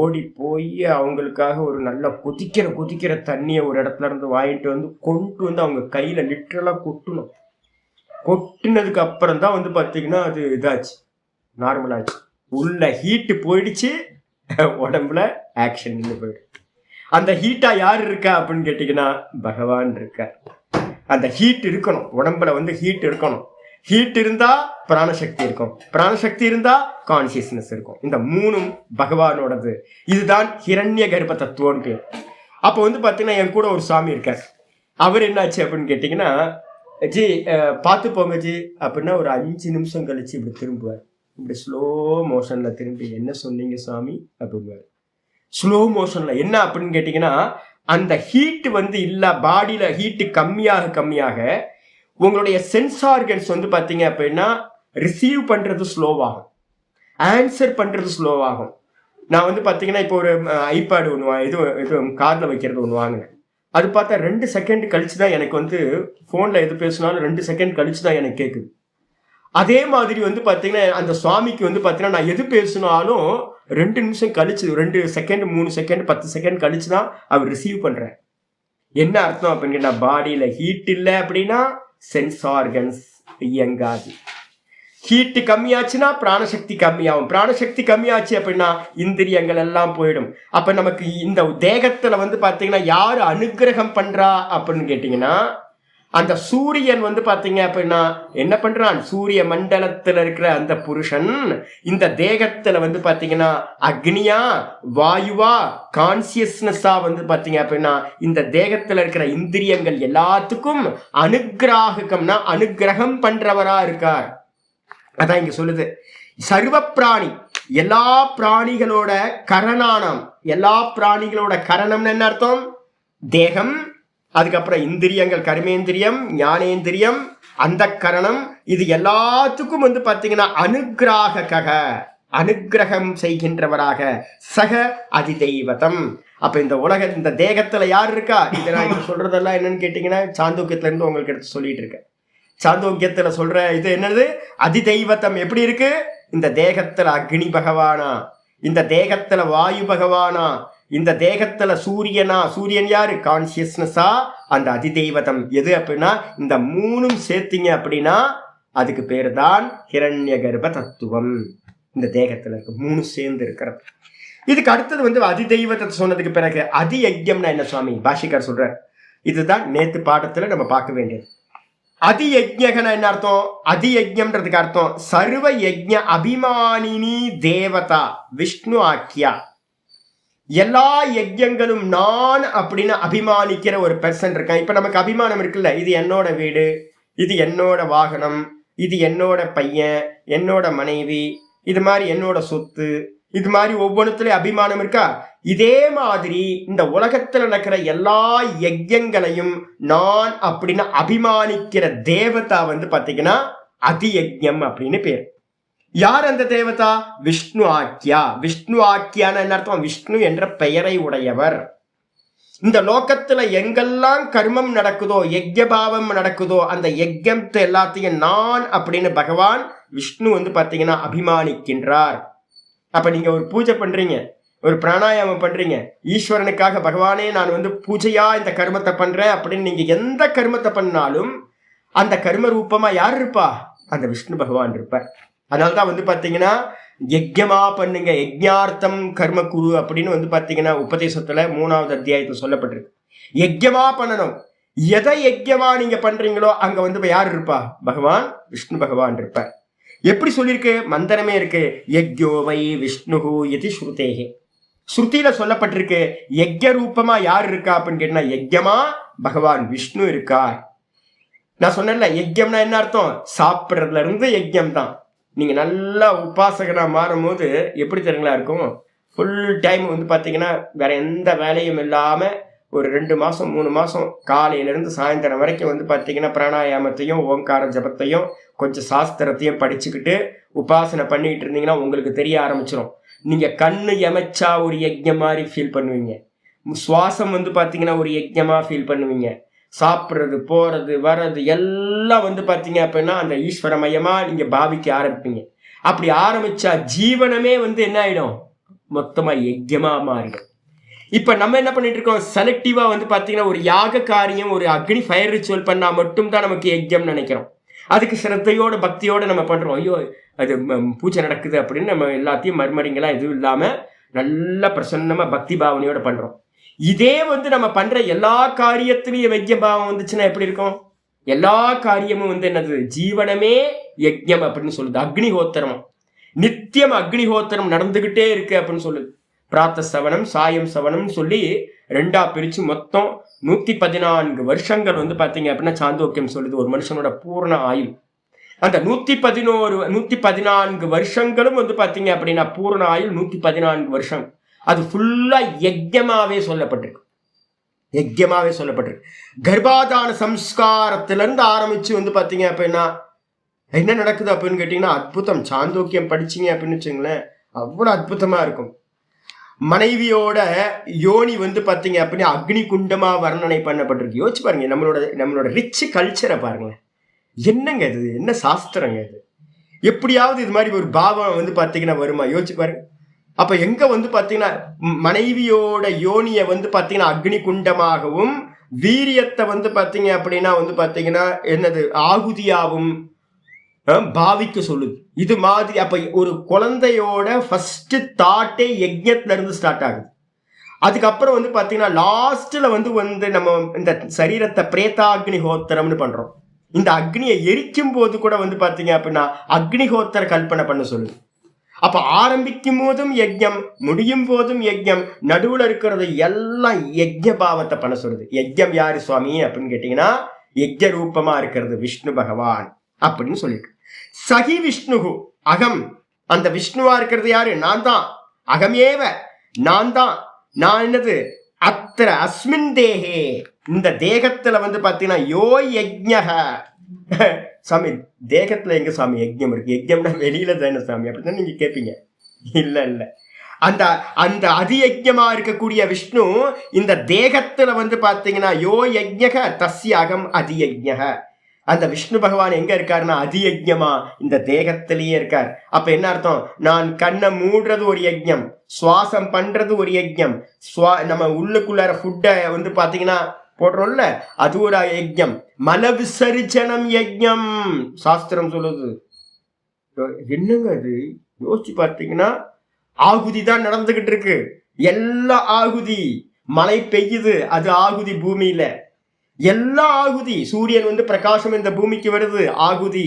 ஓடி போய் அவங்களுக்காக ஒரு நல்ல கொதிக்கிற தண்ணியை ஒரு இடத்துல இருந்து வாங்கிட்டு வந்து கொண்டு வந்து அவங்க கையில் லிட்டரலாக கொட்டணும். கொட்டினதுக்கு அப்புறம் தான் வந்து பார்த்தீங்கன்னா அது இதாச்சு, நார்மல் ஆச்சு, உள்ள ஹீட்டு போயிடுச்சு, உடம்புல ஆக்ஷன் நின்று போயிடுச்சு. அந்த ஹீட்டாக யார் இருக்கா அப்படின்னு கேட்டிங்கன்னா பகவான் இருக்கார். அந்த ஹீட் இருக்கணும், உடம்புல வந்து ஹீட் இருக்கணும். ஹீட் இருந்தா பிராணசக்தி இருக்கும், பிராணசக்தி இருந்தா கான்சியஸ்னஸ் இருக்கும். இந்த 3ம் பகவானோடது. இதுதான் ஹிரண்ய கர்ப்ப தத்துவம்னு பேர். அப்போ வந்து பார்த்தீங்கன்னா என் கூட ஒரு சாமி இருக்கார். அவர் என்னாச்சு அப்படின்னு கேட்டிங்கன்னா, ஜி பார்த்து போங்க ஜி அப்படின்னா ஒரு 5 நிமிஷம் கழிச்சு இப்படி திரும்புவார், இப்படி ஸ்லோ மோஷனில் திரும்பி, என்ன சொன்னீங்க சாமி அப்படிங்குவார். ஸ்லோ மோஷனில் என்ன அப்படின்னு கேட்டிங்கன்னா, அந்த ஹீட்டு வந்து இல்லை, பாடியில் ஹீட்டு கம்மியாக உங்களுடைய சென்ஸ் ஆர்கன்ஸ் வந்து பார்த்தீங்க அப்படின்னா ரிசீவ் பண்ணுறது ஸ்லோவாகும், ஆன்சர் பண்ணுறது ஸ்லோவாகும். நான் வந்து பார்த்தீங்கன்னா இப்போ ஒரு ஐபேடு ஒன்று இது காதில் வைக்கிறது ஒன்று வாங்கினேன். அது பார்த்தா 2 செகண்ட் கழிச்சு தான் எனக்கு வந்து ஃபோனில் எது பேசினாலும் 2 செகண்ட் கழிச்சு தான் எனக்கு கேட்குது. அதே மாதிரி வந்து பார்த்தீங்கன்னா அந்த சுவாமிக்கு வந்து பார்த்தீங்கன்னா நான் எது பேசினாலும் 2 நிமிஷம் கழிச்சு, 2 செகண்ட் 3 செகண்ட் 10 செகண்ட் கழிச்சு தான் அவர் ரிசீவ் பண்ணுறேன். என்ன அர்த்தம் அப்படின்னா, பாடியில் ஹீட் இல்லை அப்படின்னா சென்ஸ் ஆர்கன்ஸ் இயங்காது. ஹீட்டு கம்மியாச்சுன்னா பிராணசக்தி கம்மியாகும், பிராணசக்தி கம்மியாச்சு அப்படின்னா இந்திரியங்கள் எல்லாம் போயிடும். அப்ப நமக்கு இந்த தேகத்துல வந்து பாத்தீங்கன்னா யாரு அனுகிரகம் பண்றா அப்படின்னு கேட்டீங்கன்னா, அந்த சூரியன் வந்து பாத்தீங்க அப்படின்னா என்ன பண்றான், சூரிய மண்டலத்துல இருக்கிற அந்த புருஷன் இந்த தேகத்துல வந்து பாத்தீங்கன்னா அக்னியா வாயுவா கான்சியஸ்னஸா வந்து பாத்தீங்க அப்படின்னா இந்த தேகத்துல இருக்கிற இந்திரியங்கள் எல்லாத்துக்கும் அனுகிராகம்னா அனுகிரகம் பண்றவரா இருக்கார். அதான் இங்க சொல்லுது, சர்வ பிராணி, எல்லா பிராணிகளோட கரணானம், எல்லா பிராணிகளோட கரணம்னு என்ன அர்த்தம், தேகம், அதுக்கப்புறம் இந்திரியங்கள், கர்மேந்திரியம், ஞானேந்திரியம், அந்த கரணம், இது எல்லாத்துக்கும் வந்து பார்த்தீங்கன்னா அனுகிராக, அனுகிரகம் செய்கின்றவராக, சக அதிதெய்வதம். அப்ப இந்த இந்த தேகத்துல யார் இருக்கா, இதை நான் இப்ப சொல்றதெல்லாம் என்னன்னு கேட்டீங்கன்னா சாந்தோக்கியத்துல இருந்து உங்களுக்கு எடுத்து சொல்லிட்டு இருக்கேன். சாந்தோக்கியத்துல சொல்ற இது என்னது, அதிதெய்வத்தம் எப்படி இருக்கு, இந்த தேகத்துல அக்னி பகவானா, இந்த தேகத்துல வாயு பகவானா, இந்த தேகத்துல சூரியனா, சூரியன் யாரு, கான்சியஸ்னஸா, அந்த அதிதெய்வதம் எது அப்படின்னா இந்த 3ம் சேர்த்தீங்க அப்படின்னா அதுக்கு பேரு தான் ஹிரண்ய கர்ப்ப தத்துவம். இந்த தேகத்துல இருக்கு 3 சேர்ந்து இருக்கிறது. இதுக்கு அடுத்தது வந்து அதிதெய்வத்தை சொன்னதுக்கு பிறகு அதியஜ்யம்னா என்ன சுவாமி, பாஷிகார் சொல்ற, இதுதான் நேத்து பாடத்துல நம்ம பார்க்க வேண்டியது. அதியஜ்ஞகன என்ன அர்த்தம், அதியஜ்யம்ன்றதுக்கு அர்த்தம் சர்வ யஜ்ஞ அபிமானினி தேவதா விஷ்ணு ஆக்கியா. எல்லா யஜ்யங்களும் நான் அப்படின்னு அபிமானிக்கிற ஒரு பெர்சன் இருக்கான். இப்ப நமக்கு அபிமானம் இருக்குல்ல, இது என்னோட வீடு, இது என்னோட வாகனம், இது என்னோட பையன், என்னோட மனைவி, இது மாதிரி என்னோட சொத்து, இது மாதிரி ஒவ்வொன்றுத்துலயும் அபிமானம் இருக்கா. இதே மாதிரி இந்த உலகத்துல நடக்கிற எல்லா யஜ்யங்களையும் நான் அப்படின்னு அபிமானிக்கிற தேவதா வந்து பாத்தீங்கன்னா அதியஜ்யம் அப்படின்னு பேர். யார் அந்த தேவதா, விஷ்ணு ஆக்கியா. விஷ்ணு ஆக்கியான என்ன அர்த்தம், விஷ்ணு என்ற பெயரை உடையவர். இந்த லோகத்துல எங்கெல்லாம் கர்மம் நடக்குதோ, யஜ்யபாவம் நடக்குதோ, அந்த யஜ்யத்தை எல்லாத்தையும் நான் அப்படின்னு பகவான் விஷ்ணு வந்து பாத்தீங்கன்னா அபிமானிக்கின்றார். அப்ப நீங்க ஒரு பூஜை பண்றீங்க, ஒரு பிராணாயாமம் பண்றீங்க, ஈஸ்வரனுக்காக பகவானே நான் வந்து பூஜையா இந்த கர்மத்தை பண்றேன் அப்படின்னு நீங்க எந்த கர்மத்தை பண்ணாலும் அந்த கர்ம ரூபமா யார் இருப்பா? அந்த விஷ்ணு பகவான் இருப்பார். அதனால்தான் வந்து பாத்தீங்கன்னா யஜ்யமா பண்ணுங்க, யஜ்ஞார்த்தம் கர்ம குரு அப்படின்னு வந்து பாத்தீங்கன்னா உபதேசத்துல 3வது அத்தியாயத்துல சொல்லப்பட்டிருக்கு. யஜ்யமா பண்ணணும். எதை யஜ்யமா நீங்க பண்றீங்களோ அங்க வந்து யார் இருப்பா? பகவான் விஷ்ணு பகவான் இருப்பார். எப்படி சொல்லியிருக்கு? மந்திரமே இருக்கு, யஜ்யோவை விஷ்ணுஹு இதி ஸ்ருதேஹே. ஸ்ருதியில சொல்லப்பட்டிருக்கு. யஜ்ய ரூபமா யார் இருக்கா அப்படின்னு கேட்டா யஜ்யமா பகவான் விஷ்ணு இருக்கார். நான் சொன்னேன்ல, யஜ்யம்னா என்ன அர்த்தம்? சாப்பிட்றதுல இருந்து யஜ்யம் தான். நீங்க நல்லா உபாசகனா மாறும் போது எப்படி தெரியுங்களா இருக்கும்? ஃபுல் டைம் வந்து பாத்தீங்கன்னா வேற எந்த வேலையும் இல்லாம ஒரு 2 மாசம் 3 மாசம் காலையில இருந்து சாயந்தரம் வரைக்கும் வந்து பாத்தீங்கன்னா பிராணாயாமத்தையும் ஓங்கார ஜபத்தையும் கொஞ்சம் சாஸ்திரத்தையும் படிச்சுக்கிட்டு உபாசனை பண்ணிக்கிட்டு இருந்தீங்கன்னா உங்களுக்கு தெரிய ஆரம்பிச்சிடும். நீங்க கண்ணு எமைச்சா ஒரு யஜ்யம் மாதிரி ஃபீல் பண்ணுவீங்க. சுவாசம் வந்து பாத்தீங்கன்னா ஒரு யஜ்யமா ஃபீல் பண்ணுவீங்க. சாப்பிட்றது போறது வர்றது எல்லாம் வந்து பாத்தீங்க அப்படின்னா அந்த ஈஸ்வரமயமா நீங்க பாவிக்க ஆரம்பிப்பீங்க. அப்படி ஆரம்பிச்சா ஜீவனமே வந்து என்ன ஆயிடும்? மொத்தமா யஜ்யமா மாறிடும். இப்ப நம்ம என்ன பண்ணிட்டு இருக்கோம்? செலக்டிவா வந்து பாத்தீங்கன்னா ஒரு யாக காரியம், ஒரு அக்னி ஃபயர் ரிச்சுவல் பண்ணா மட்டும் தான் நமக்கு யஜ்யம் நினைக்கிறோம். அதுக்கு சிரத்தையோட பக்தியோட நம்ம பண்றோம். ஐயோ அது பூஜை நடக்குது அப்படின்னு நம்ம எல்லாத்தையும் மர்மரிங்களா எதுவும் இல்லாம நல்ல பிரசன்னமா பக்தி பாவனையோட பண்றோம். இதே வந்து நம்ம பண்ற எல்லா காரியத்திலையும் யஜ்ய பாவம் வந்துச்சுன்னா எப்படி இருக்கும்? எல்லா காரியமும் வந்து என்னது? ஜீவனமே யஜ்யம் அப்படின்னு சொல்லுது. அக்னிஹோத்திரம் நித்தியம் அக்னிஹோத்திரம் நடந்துகிட்டே இருக்கு அப்படின்னு சொல்லுது. பிராத்த சவனம் சாயம் சவனம் சொல்லி 2ஆ பிரிச்சு மொத்தம் 114 வருஷங்கள் வந்து பாத்தீங்க அப்படின்னா சாந்தோக்கியம் சொல்லுது ஒரு மனுஷனோட பூர்ண ஆயுள். அந்த 114 வருஷங்களும் வந்து பாத்தீங்க அப்படின்னா பூர்ண ஆயுள் 114 வருஷம். அது ஃபுல்லா யஜ்யமாவே சொல்லப்பட்டிருக்கு. யஜ்யமாவே சொல்லப்பட்டிருக்கு. கர்ப்பாதான சம்ஸ்காரத்திலிருந்து ஆரம்பிச்சு வந்து பாத்தீங்க அப்படின்னா என்ன நடக்குது அப்படின்னு கேட்டீங்கன்னா அற்புதம். சாந்தோக்கியம் படிச்சீங்க அப்படின்னு வச்சுங்களேன், அவ்வளவு அற்புதமா இருக்கும். மனைவியோட யோனி வந்து பாத்தீங்க அப்படின்னா அக்னி குண்டமா வர்ணனை பண்ணப்பட்டிருக்கு. யோசிச்சு பாருங்க, நம்மளோட ரிச் கல்ச்சரை பாருங்களேன். என்னங்க இது? என்ன சாஸ்திரங்க இது? எப்படியாவது இது மாதிரி ஒரு பாவம் வந்து பாத்தீங்கன்னா வருமா? யோசிச்சு பாருங்க. அப்ப எங்க வந்து பாத்தீங்கன்னா மனைவியோட யோனிய வந்து பாத்தீங்கன்னா அக்னி குண்டமாகவும் வீரியத்தை வந்து பாத்தீங்க அப்படின்னா வந்து பாத்தீங்கன்னா என்னது ஆகுதியாவும் பாவிக்க சொல்லுது. இது மாதிரி அப்ப ஒரு குழந்தையோட ஃபர்ஸ்ட் தாட்டே யஜ்ஞத்துல இருந்து ஸ்டார்ட் ஆகுது. அதுக்கப்புறம் வந்து பாத்தீங்கன்னா லாஸ்ட்ல வந்து நம்ம இந்த சரீரத்தை பிரேதாக்னி ஹோத்திரம்னு பண்றோம். இந்த அக்னியை எரிக்கும் போது கூட வந்து பாத்தீங்க அப்படின்னா அக்னிஹோத்திர கல்பனை பண்ண சொல்லுது. அப்ப ஆரம்பிக்கும் போதும் யஜ்யம், முடியும் போதும் யஜ்யம், நடுவுல இருக்கிறது எல்லாம் யஜ்ய பாவத்தை பண்ண சொல்லுது. யஜ்யம் யாரு சுவாமி அப்படின்னு கேட்டீங்கன்னா யஜ்ய ரூபமா இருக்கிறது விஷ்ணு பகவான் அப்படின்னு சொல்லிட்டு. சகி விஷ்ணுகு அகம், அந்த விஷ்ணுவா இருக்கிறது யாரு? நான் தான். அகமேவ நான் தான். நான் என்னது? அத்திர அஸ்மின் தேகே, இந்த தேகத்துல வந்து பாத்தீங்கன்னா யோ யஜ்ஞக. சாமி தேகத்துல எங்க சாமி யஜ்ஞம் இருக்கு? யஜ்ஞம்னா வெளியில தானே சாமி அப்படிதான் நீங்க கேட்பீங்க. இல்ல இல்ல, அந்த அந்த அதியஜ்ஞமா இருக்கக்கூடிய விஷ்ணு இந்த தேகத்துல வந்து பாத்தீங்கன்னா யோ யஜ்ஞக தஸ்ய அகம் அதியஜ்ஞக. அந்த விஷ்ணு பகவான் எங்க இருக்காருன்னா அதியஜ்ஞமா இந்த தேகத்திலேயே இருக்கார். அப்ப என்ன அர்த்தம்? நான் கண்ணை மூடுறது ஒரு யஜ்ஞம், சுவாசம் பண்றது ஒரு யஜ்ஞம், நம்ம உள்ளுக்குள்ளார ஃபுட்டை வந்து பாத்தீங்கன்னா போடுறோம்ல அது ஒரு யஜ்ஞம், மல விசர்ஜனம் யஜ்ஞம் சாஸ்திரம் சொல்லுது. என்னங்க அது? யோசிச்சு பார்த்தீங்கன்னா ஆகுதி தான் நடந்துகிட்டு இருக்கு. எல்லா ஆகுதி, மழை பெய்யுது அது ஆகுதி, பூமியில எல்லா ஆகுதி, சூரியன் வந்து பிரகாசம் இந்த பூமிக்கு வருது ஆகுதி,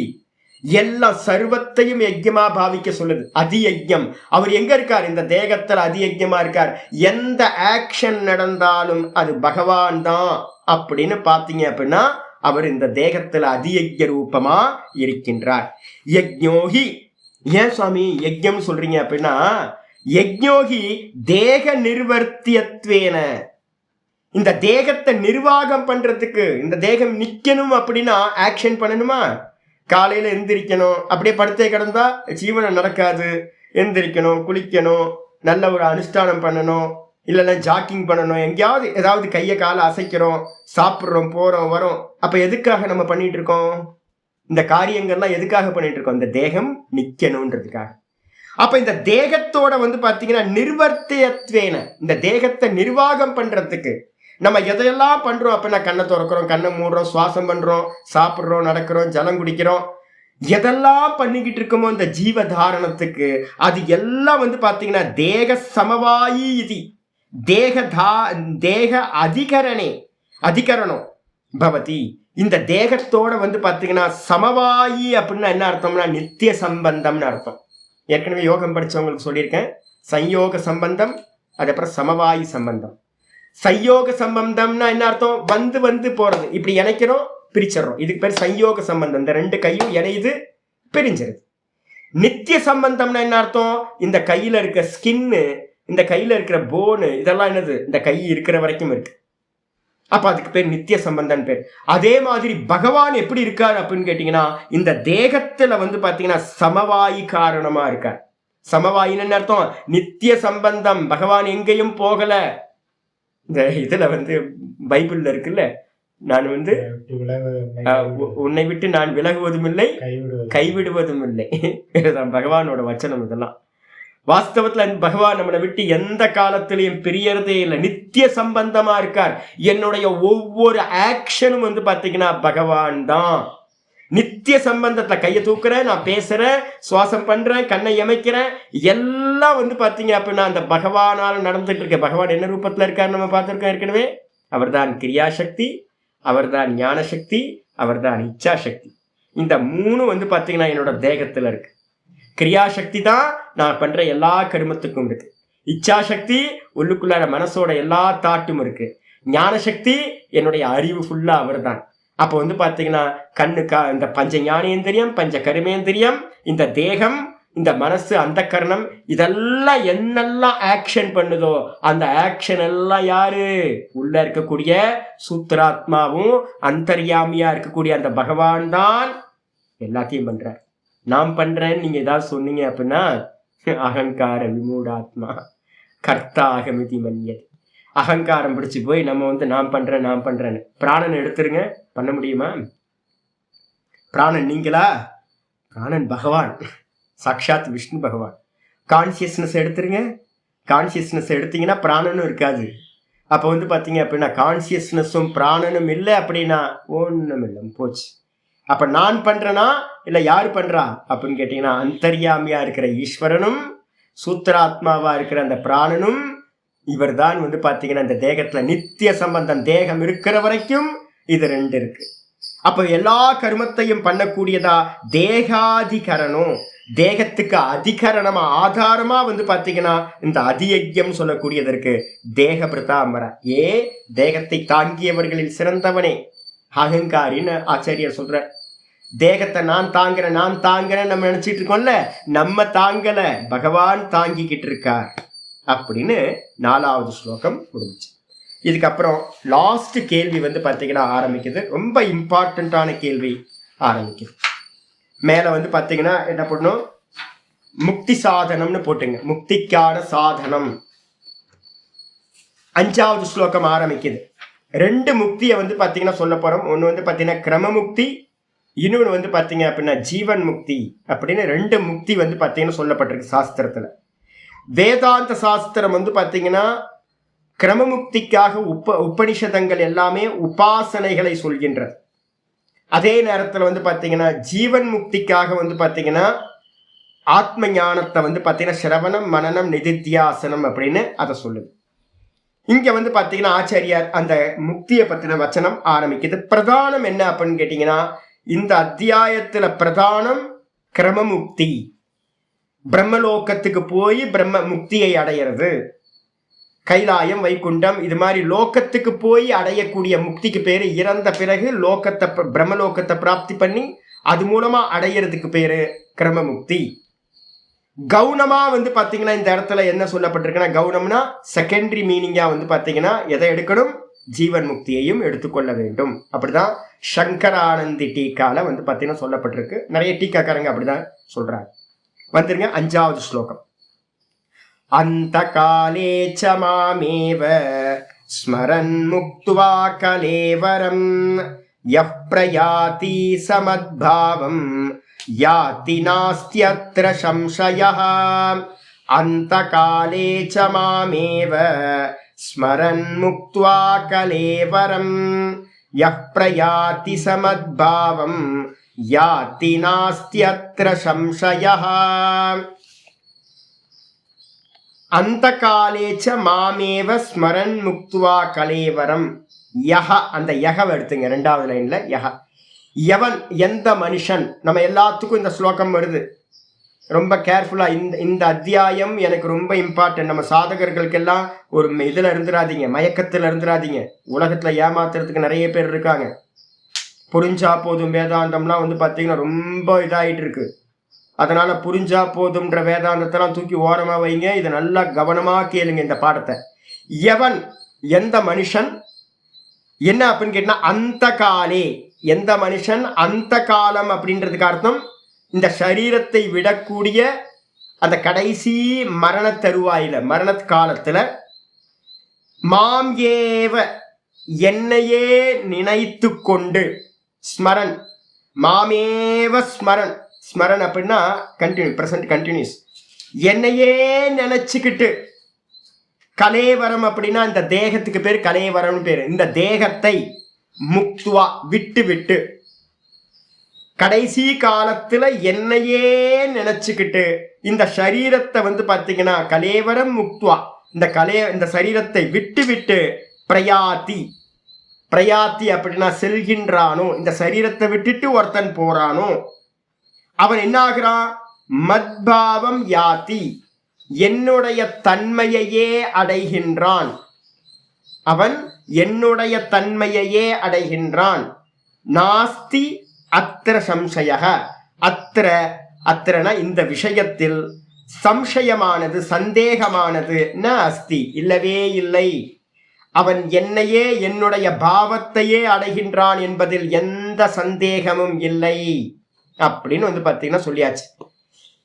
எல்லா சர்வத்தையும் யஜ்யமா பாவிக்க சொல்லுது. அதியஜ்யம். அவர் எங்க இருக்கார்? இந்த தேகத்தில் அதியஜ்யமா இருக்கார். எந்த ஆக்ஷன் நடந்தாலும் அது பகவான் தான் அப்படின்னு பாத்தீங்க அப்படின்னா அவர் இந்த தேகத்துல அதியஜ்ய ரூபமா இருக்கின்றார். யஜ்ஞோகி. ஏன் சுவாமி யஜ்யம் சொல்றீங்க அப்படின்னா யஜ்ஞோகி தேக நிர்வர்த்தியத்வேன, இந்த தேகத்தை நிர்வாகம் பண்றதுக்கு, இந்த தேகம் நிக்கணும் அப்படின்னா ஆக்ஷன் பண்ணணுமா? காலையில எந்திரிக்கணும், அப்படியே படுத்தே கிடந்தா ஜீவனம் நடக்காது. எந்திரிக்கணும், குளிக்கணும், நல்ல ஒரு அனுஷ்டானம் பண்ணணும், இல்லைன்னா ஜாக்கிங் பண்ணணும், எங்கேயாவது ஏதாவது கையை காலை அசைக்கிறோம், சாப்பிட்றோம், போறோம், வரோம். அப்ப எதுக்காக நம்ம பண்ணிட்டு இருக்கோம்? இந்த காரியங்கள்லாம் எதுக்காக பண்ணிட்டு இருக்கோம்? இந்த தேகம் நிக்கணும்ன்றதுக்காக. அப்ப இந்த தேகத்தோட வந்து பாத்தீங்கன்னா நிர்வர்த்தியத்வேன, இந்த தேகத்தை நிர்வாகம் பண்றதுக்கு நம்ம எதையெல்லாம் பண்றோம் அப்படின்னா, கண்ணை திறக்கிறோம், கண்ணை மூடுறோம், சுவாசம் பண்றோம், சாப்பிட்றோம், நடக்கிறோம், ஜலம் குடிக்கிறோம், எதெல்லாம் பண்ணிக்கிட்டு இருக்கோமோ இந்த ஜீவதாரணத்துக்கு, அது எல்லாம் வந்து பாத்தீங்கன்னா தேக சமவாயி இது தேக அதிகரணம் பவதி. இந்த தேகத்தோட வந்து பாத்தீங்கன்னா சமவாயி அப்படின்னா என்ன அர்த்தம்னா நித்திய சம்பந்தம்னு அர்த்தம். ஏற்கனவே யோகம் படிச்சவங்களுக்கு சொல்லியிருக்கேன். சம்யோக சம்பந்தம், அதுக்கப்புறம் சமவாயி சம்பந்தம். சம்யோக சம்பந்தம்னா என்ன அர்த்தம்? வந்து வந்து போறது, இப்படி இணைக்கிறோம், பிரிச்சிடறோம், இதுக்கு பேர் சம்யோக சம்பந்தம். இந்த ரெண்டு கையும் இணையுது, பிரிஞ்சிருது. நித்திய சம்பந்தம்னா என்ன அர்த்தம்? இந்த கையில இருக்க ஸ்கின்னு, இந்த கையில இருக்கிற போனு, இதெல்லாம் என்னது? இந்த கை இருக்கிற வரைக்கும் இருக்கு. அப்ப அதுக்கு பேர் நித்திய சம்பந்தம் பேர். அதே மாதிரி பகவான் எப்படி இருக்கார் அப்படின்னு கேட்டீங்கன்னா, இந்த தேகத்துல வந்து பாத்தீங்கன்னா சமவாயி காரணமா இருக்கார். சமவாயின்னு அர்த்தம் நித்திய சம்பந்தம். பகவான் எங்கேயும் போகல. இந்த இதுல வந்து பைபிள்ல இருக்குல்ல, நான் வந்து உன்னை விட்டு நான் விலகுவதும் இல்லை, கைவிடுவதும் இல்லை. பகவானோட வச்சனம் இதெல்லாம். வாஸ்தவத்துல பகவான் நம்மளை விட்டு எந்த காலத்திலையும் பிரியறதே இல்லை, நித்திய சம்பந்தமா இருக்கார். என்னுடைய ஒவ்வொரு ஆக்ஷனும் வந்து பாத்தீங்கன்னா பகவான் தான். நித்திய சம்பந்தத்துல கையை தூக்குறேன், நான் பேசுறேன், சுவாசம் பண்றேன், கண்ணை எமைக்கிறேன், எல்லாம் வந்து பாத்தீங்க அப்படின்னா அந்த பகவானால நடந்துட்டு இருக்க. பகவான் என்ன ரூபத்துல இருக்காரு நம்ம பார்த்திருக்கோம் ஏற்கனவே. அவர்தான் கிரியாசக்தி, அவர்தான் ஞான சக்தி, அவர்தான் இச்சா சக்தி. இந்த மூணு வந்து பாத்தீங்கன்னா என்னோட தேகத்துல இருக்கு. கிரியாசக்தி தான் நான் பண்ற எல்லா கருமத்துக்கும் இருக்கு. இச்சாசக்தி உள்ளுக்குள்ளார மனசோட எல்லா தாட்டும் இருக்கு. ஞான சக்தி என்னுடைய அறிவு ஃபுல்லா அவர் தான். அப்ப வந்து பாத்தீங்கன்னா கண்ணுக்கா இந்த பஞ்ச ஞானேந்திரியம், பஞ்ச கருமேந்திரியம், இந்த தேகம், இந்த மனசு, அந்த கரணம், இதெல்லாம் என்னெல்லாம் ஆக்ஷன் பண்ணுதோ அந்த ஆக்ஷன் எல்லாம் யாரு? உள்ள இருக்கக்கூடிய சூத்திராத்மாவும் அந்தர்யாமியா இருக்கக்கூடிய அந்த பகவான் தான் எல்லாத்தையும் பண்றார். நான் பண்றேன்னு நீங்க ஏதாவது சொன்னீங்க அப்படின்னா அகங்கார விமூடாத்மா கர்த்தா அகமிதி மன்யது. அகங்காரம் பிடிச்சி போய் நம்ம வந்து நான் பண்றேன்னு பிராணன் எடுத்துருங்க, பண்ண முடியுமா? பிராணன் நீங்களா? பிராணன் பகவான், சாக்ஷாத் விஷ்ணு பகவான். கான்சியஸ்னஸ் எடுத்துருங்க, கான்சியஸ்னஸ் எடுத்தீங்கன்னா பிராணனும் இருக்காது. அப்போ வந்து பார்த்தீங்க அப்படின்னா கான்சியஸ்னஸும் பிராணனும் இல்லை அப்படின்னா ஒன்றும் இல்லை, போச்சு. அப்ப நான் பண்றேனா இல்லை யாரு பண்றா அப்படின்னு கேட்டீங்கன்னா அந்தர்யாமியா இருக்கிற ஈஸ்வரனும் சூத்திராத்மாவா இருக்கிற அந்த பிராணனும் இவர் தான் வந்து பாத்தீங்கன்னா இந்த தேகத்துல நித்திய சம்பந்தம். தேகம் இருக்கிற வரைக்கும் இது ரெண்டு இருக்கு. அப்ப எல்லா கர்மத்தையும் பண்ணக்கூடியதா தேகாதிகரணம், தேகத்துக்கு அதிகரணமா ஆதாரமா வந்து பாத்தீங்கன்னா இந்த அதியஜ்யம் சொல்லக்கூடியதற்கு தேக பிரதாமரா. தேகத்தை தாங்கியவர்களில் சிறந்தவனே அகங்காரின்னு ஆச்சாரியர் சொல்ற. தேகத்தை நான் தாங்கிறேன் நம்ம நினைச்சிட்டு இருக்கோம்ல, நம்ம தாங்கல, பகவான் தாங்கிக்கிட்டு இருக்கார் அப்படின்னு 4வது ஸ்லோகம் முடிஞ்சு. இதுக்கப்புறம் லாஸ்ட் கேள்வி வந்து பாத்தீங்கன்னா ஆரம்பிக்குது. ரொம்ப இம்பார்ட்டன்டான கேள்வி ஆரம்பிக்குது. மேல வந்து பாத்தீங்கன்னா என்ன பண்ணணும்? முக்தி சாதனம்னு போட்டுங்க, முக்திக்கான சாதனம். 5வது ஸ்லோகம் ஆரம்பிக்குது. 2 முக்தியை வந்து பாத்தீங்கன்னா சொல்ல போறோம். ஒண்ணு வந்து பாத்தீங்கன்னா கிரம முக்தி, இன்னொன்று வந்து பாத்தீங்க அப்படின்னா ஜீவன் முக்தி அப்படின்னு 2 முக்தி வந்து பாத்தீங்கன்னா சொல்லப்பட்டிருக்கு சாஸ்திரத்துல. வேதாந்த சாஸ்திரம் வந்து பாத்தீங்கன்னா கிரமமுக்திக்காக உபனிஷதங்கள் எல்லாமே உபாசனைகளை சொல்கின்றது. அதே நேரத்துல வந்து பாத்தீங்கன்னா ஜீவன் முக்திக்காக வந்து பாத்தீங்கன்னா ஆத்ம ஞானத்தை வந்து பாத்தீங்கன்னா சிரவணம், மனனம், நிதித்தியாசனம் அப்படின்னு அதை சொல்லுது. இங்க வந்து பாத்தீங்கன்னா ஆச்சாரியார் அந்த முக்தியை பத்தின வச்சனம் ஆரம்பிக்குது. பிரதானம் என்ன அப்படின்னு கேட்டீங்கன்னா இந்த அத்தியாயத்துல பிரதானம் கிரமமுக்தி, பிரம்மலோகத்துக்கு போய் பிரம்ம முக்தியை அடையிறது. கைலாயம், வைகுண்டம், இது மாதிரி லோகத்துக்கு போய் அடையக்கூடிய முக்திக்கு பேரு இறந்த பிறகு லோகத்தை பிரம்மலோகத்தை பிராப்தி பண்ணி அது மூலமா அடையிறதுக்கு பேரு கிரமமுக்தி. கவுனமா வந்து பாத்தீங்கன்னா இந்த இடத்துல என்ன சொல்லப்பட்டிருக்குன்னா, கவுனம்னா செகண்டரி மீனிங்கா வந்து பாத்தீங்கன்னா எதை எடுக்கணும்? ஜீவன் முக்தியையும் எடுத்துக்கொள்ள வேண்டும். அப்படிதான் சங்கரானந்தி டீக்கால வந்து பாத்தீங்கன்னா சொல்லப்பட்டிருக்கு. நிறைய டீக்காக்காரங்க அப்படிதான் சொல்றாங்க. வந்துருங்க 5வது ஸ்லோகம். அந்த காலே ச மாமேவ ஸ்மரன் முக்த்வா கலேவரம் யப் பிரயாதி சமத்பாவம் யாதி நாஸ்த்யத்ர சம்சயः. அந்த காலே ச மாமேவ ஸ்மரன் முக்த்வா கலேவரம் யப் பிரயாதி சமத்பாவம் யாதி நாஸ்த்யத்ர சம்சயः. அந்த காலேச்ச மாமேவ ஸ்மரன் முக்த்வா கலேவரம். யஹ, அந்த யஹவ எடுத்துங்க ரெண்டாவது லைன்ல. யஹ எவன், எந்த மனுஷன். நம்ம எல்லாத்துக்கும் இந்த ஸ்லோகம் வருது, ரொம்ப கேர்ஃபுல்லா. இந்த அத்தியாயம் எனக்கு ரொம்ப இம்பார்ட்டன்ட். நம்ம சாதகர்களுக்கெல்லாம் ஒரு இதுல இருந்துடாதீங்க, மயக்கத்துல இருந்துடாதீங்க. உலகத்துல ஏமாத்துறதுக்கு நிறைய பேர் இருக்காங்க. புரிஞ்சா போதும் வேதாந்தம்லாம் பார்த்தீங்கன்னா ரொம்ப இதாயிட்டு இருக்கு. அதனால புரிஞ்சா போதும்ன்ற வேதாந்தத்தெல்லாம் தூக்கி ஓரமா வைங்க. இதை நல்லா கவனமா கேளுங்க இந்த பாடத்தை. எவன், எந்த மனுஷன், என்ன அப்படின்னு கேட்டா அந்த காலே, எந்த மனுஷன், அந்த காலம் அப்படின்றதுக்கு அர்த்தம் இந்த சரீரத்தை விடக்கூடிய அந்த கடைசி மரண தருவாயில, மரண காலத்துல, மாம் ஏவ என்னையே நினைத்து கொண்டு, ஸ்மரன், மாமேவ ஸ்மரன். ஸ்மரன் அப்படின்னா கண்டினியூ, பிரசன்ட் கண்டினியூஸ். என்னையே நினைச்சுக்கிட்டு, கலேவரம் அப்படின்னா இந்த தேகத்துக்கு பேர் கலேவரம் பேரு. இந்த தேகத்தை முக்துவா விட்டு விட்டு, கடைசி காலத்துல என்னையே நினைச்சுக்கிட்டு இந்த சரீரத்தை பாத்தீங்கன்னா கலேவரம் முக்துவா, இந்த சரீரத்தை விட்டு விட்டு, பிரயாத்தி, பிரயாத்தி அப்படின்னா செல்கின்றானோ, இந்த சரீரத்தை விட்டுட்டு ஒருத்தன் போறானோ அவன் என்ன ஆகிறான், மத்பாவம் யாதி, என்னுடைய தன்மையையே அடைகின்றான். அவன் என்னுடைய தன்மையையே அடைகின்றான். நாஸ்தி அத்திர சம்சயः. அத்திரன இந்த விஷயத்தில், சம்சயமானது, சந்தேகமானது, ந அஸ்தி இல்லவே இல்லை. அவன் என்னையே, என்னுடைய பாவத்தையே அடைகின்றான் என்பதில் எந்த சந்தேகமும் இல்லை அப்படின்னு பாத்தீங்கன்னா சொல்லியாச்சு.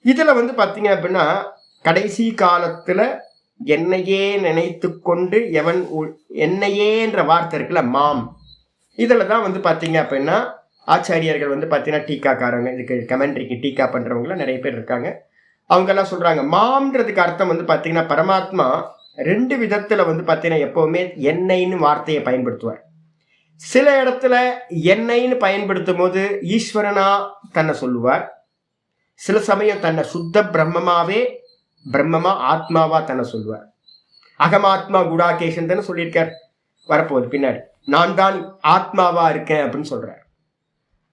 இதுல பாத்தீங்க அப்படின்னா கடைசி காலத்துல என்னையே நினைத்து கொண்டு எவன், என்னையேன்ற வார்த்தை இருக்குல்ல, மாம், இதுலதான் பாத்தீங்க அப்படின்னா ஆச்சாரியர்கள் பாத்தீங்கன்னா டீக்காக்காரங்க, இதுக்கு கமெண்ட்ரிக்கு டீக்கா பண்றவங்கள நிறைய பேர் இருக்காங்க. அவங்க எல்லாம் சொல்றாங்க மாம்ன்றதுக்கு அர்த்தம் பாத்தீங்கன்னா பரமாத்மா ரெண்டு விதத்துல பாத்தீங்கன்னா எப்பவுமே என்னைன்னு வார்த்தையை பயன்படுத்துவார். சில இடத்துல என்னைன்னு பயன்படுத்தும் போது ஈஸ்வரனா தன்னை சொல்லுவார். சில சமயம் தன்னை சுத்த பிரம்மமா ஆத்மாவா தன்னை சொல்லுவார். அகமாத்மா குடாகேஷன் தானே சொல்லியிருக்கார், வரப்போகுது பின்னாடி. நான் தான் ஆத்மாவா இருக்கேன் அப்படின்னு சொல்றார்.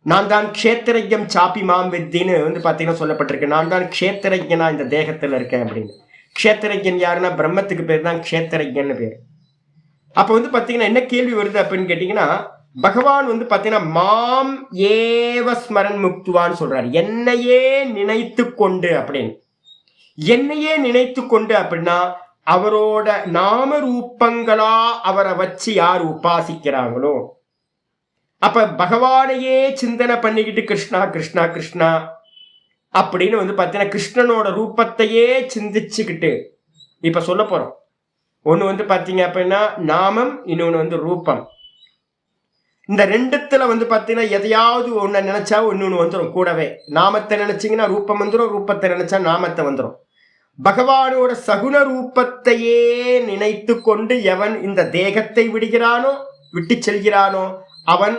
நான் தான் க்ஷேத்திரஜம் சாப்பி மாம் வித்தின்னு பாத்தீங்கன்னா சொல்லப்பட்டிருக்கு. நான் தான் க்ஷேத்திரஜனா இந்த தேகத்துல இருக்கேன் அப்படின்னு. க்ஷேத்திரஜன் யாருன்னா பிரம்மத்துக்கு பேர் தான் க்ஷேத்திரஜன்னு பேர். அப்ப பாத்தீங்கன்னா என்ன கேள்வி வருது அப்படின்னு கேட்டீங்கன்னா, பகவான் பாத்தீங்கன்னா மாம் ஏவ ஸ்மரன் முக்துவான்னு சொல்றாரு. என்னையே நினைத்து கொண்டு அப்படின்னு. என்னையே நினைத்து கொண்டு அப்படின்னா அவரோட நாம ரூபங்களா அவரை வச்சு யார் உபாசிக்கிறாங்களோ, அப்ப பகவானையே சிந்தனை பண்ணிக்கிட்டு கிருஷ்ணா கிருஷ்ணா கிருஷ்ணா அப்படின்னு பாத்தீங்கன்னா கிருஷ்ணனோட ரூபத்தையே சிந்திச்சுக்கிட்டு இப்ப சொல்ல போறோம். ஒண்ணு பாத்தீங்க அப்படின்னா நாமம், இன்னொன்னு ரூபம். இந்த ரெண்டுத்துல பாத்தீங்கன்னா எதையாவது ஒண்ணு நினைச்சா இன்னொன்னு வந்துடும் கூடவே. நாமத்தை நினைச்சீங்கன்னா ரூபம் வந்துடும், ரூபத்தை நினைச்சா நாமத்தை வந்துடும். பகவானோட சகுண ரூபத்தையே நினைத்து கொண்டு எவன் இந்த தேகத்தை விடுகிறானோ, விட்டு செல்கிறானோ, அவன்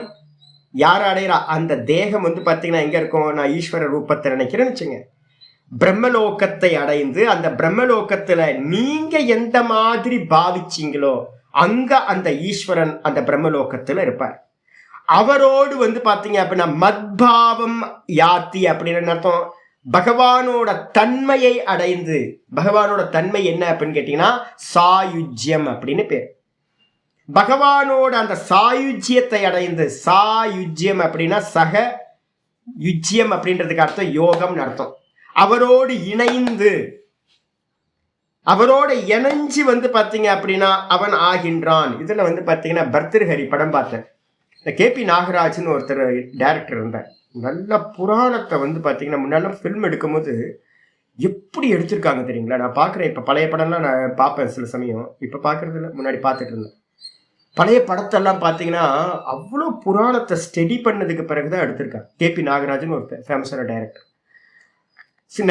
யார் அடைகிறா, அந்த தேகம் பாத்தீங்கன்னா எங்க இருக்கும், நான் ஈஸ்வர ரூபத்தை நினைக்கிறேன்னு வச்சுங்க, பிரம்மலோகத்தை அடைந்து அந்த பிரம்மலோகத்துல நீங்க எந்த மாதிரி பாவிச்சீங்களோ அங்க அந்த ஈஸ்வரன் அந்த பிரம்மலோகத்துல இருப்பார். அவரோடு பாத்தீங்க அப்படின்னா மத்பாவம் யாத்தி அப்படின்னு அர்த்தம், பகவானோட தன்மையை அடைந்து. பகவானோட தன்மை என்ன அப்படின்னு கேட்டீங்கன்னா சாயுஜ்யம் அப்படின்னு பேர். பகவானோட அந்த சாயுஜ்யத்தை அடைந்து, சாயுஜ்யம் அப்படின்னா சக யுஜ்யம் அப்படின்றதுக்கு அர்த்தம் யோகம்னு அர்த்தம். அவரோடு இணைந்து, அவரோட இணைஞ்சு பாத்தீங்க அப்படின்னா அவன் ஆகின்றான். இதுல பாத்தீங்கன்னா பர்தஹரி படம் பார்த்தேன். இந்த கேபி நாகராஜ்னு ஒருத்தர் டைரக்டர் இருந்தார். நல்ல புராணத்தை பாத்தீங்கன்னா முன்னால ஃபில்ம் எடுக்கும் போது எப்படி எடுத்திருக்காங்க தெரியுங்களா? நான் பார்க்குறேன், இப்போ பழைய படம்லாம் நான் பார்ப்பேன் சில சமயம். இப்போ பார்க்குறது இல்லை, முன்னாடி பார்த்துட்டு இருந்தேன். பழைய படத்தெல்லாம் பார்த்தீங்கன்னா அவ்வளோ புராணத்தை ஸ்டடி பண்ணதுக்கு பிறகுதான் எடுத்திருக்காங்க. கேபி நாகராஜன் ஒரு ஃபேமஸான டைரக்டர்.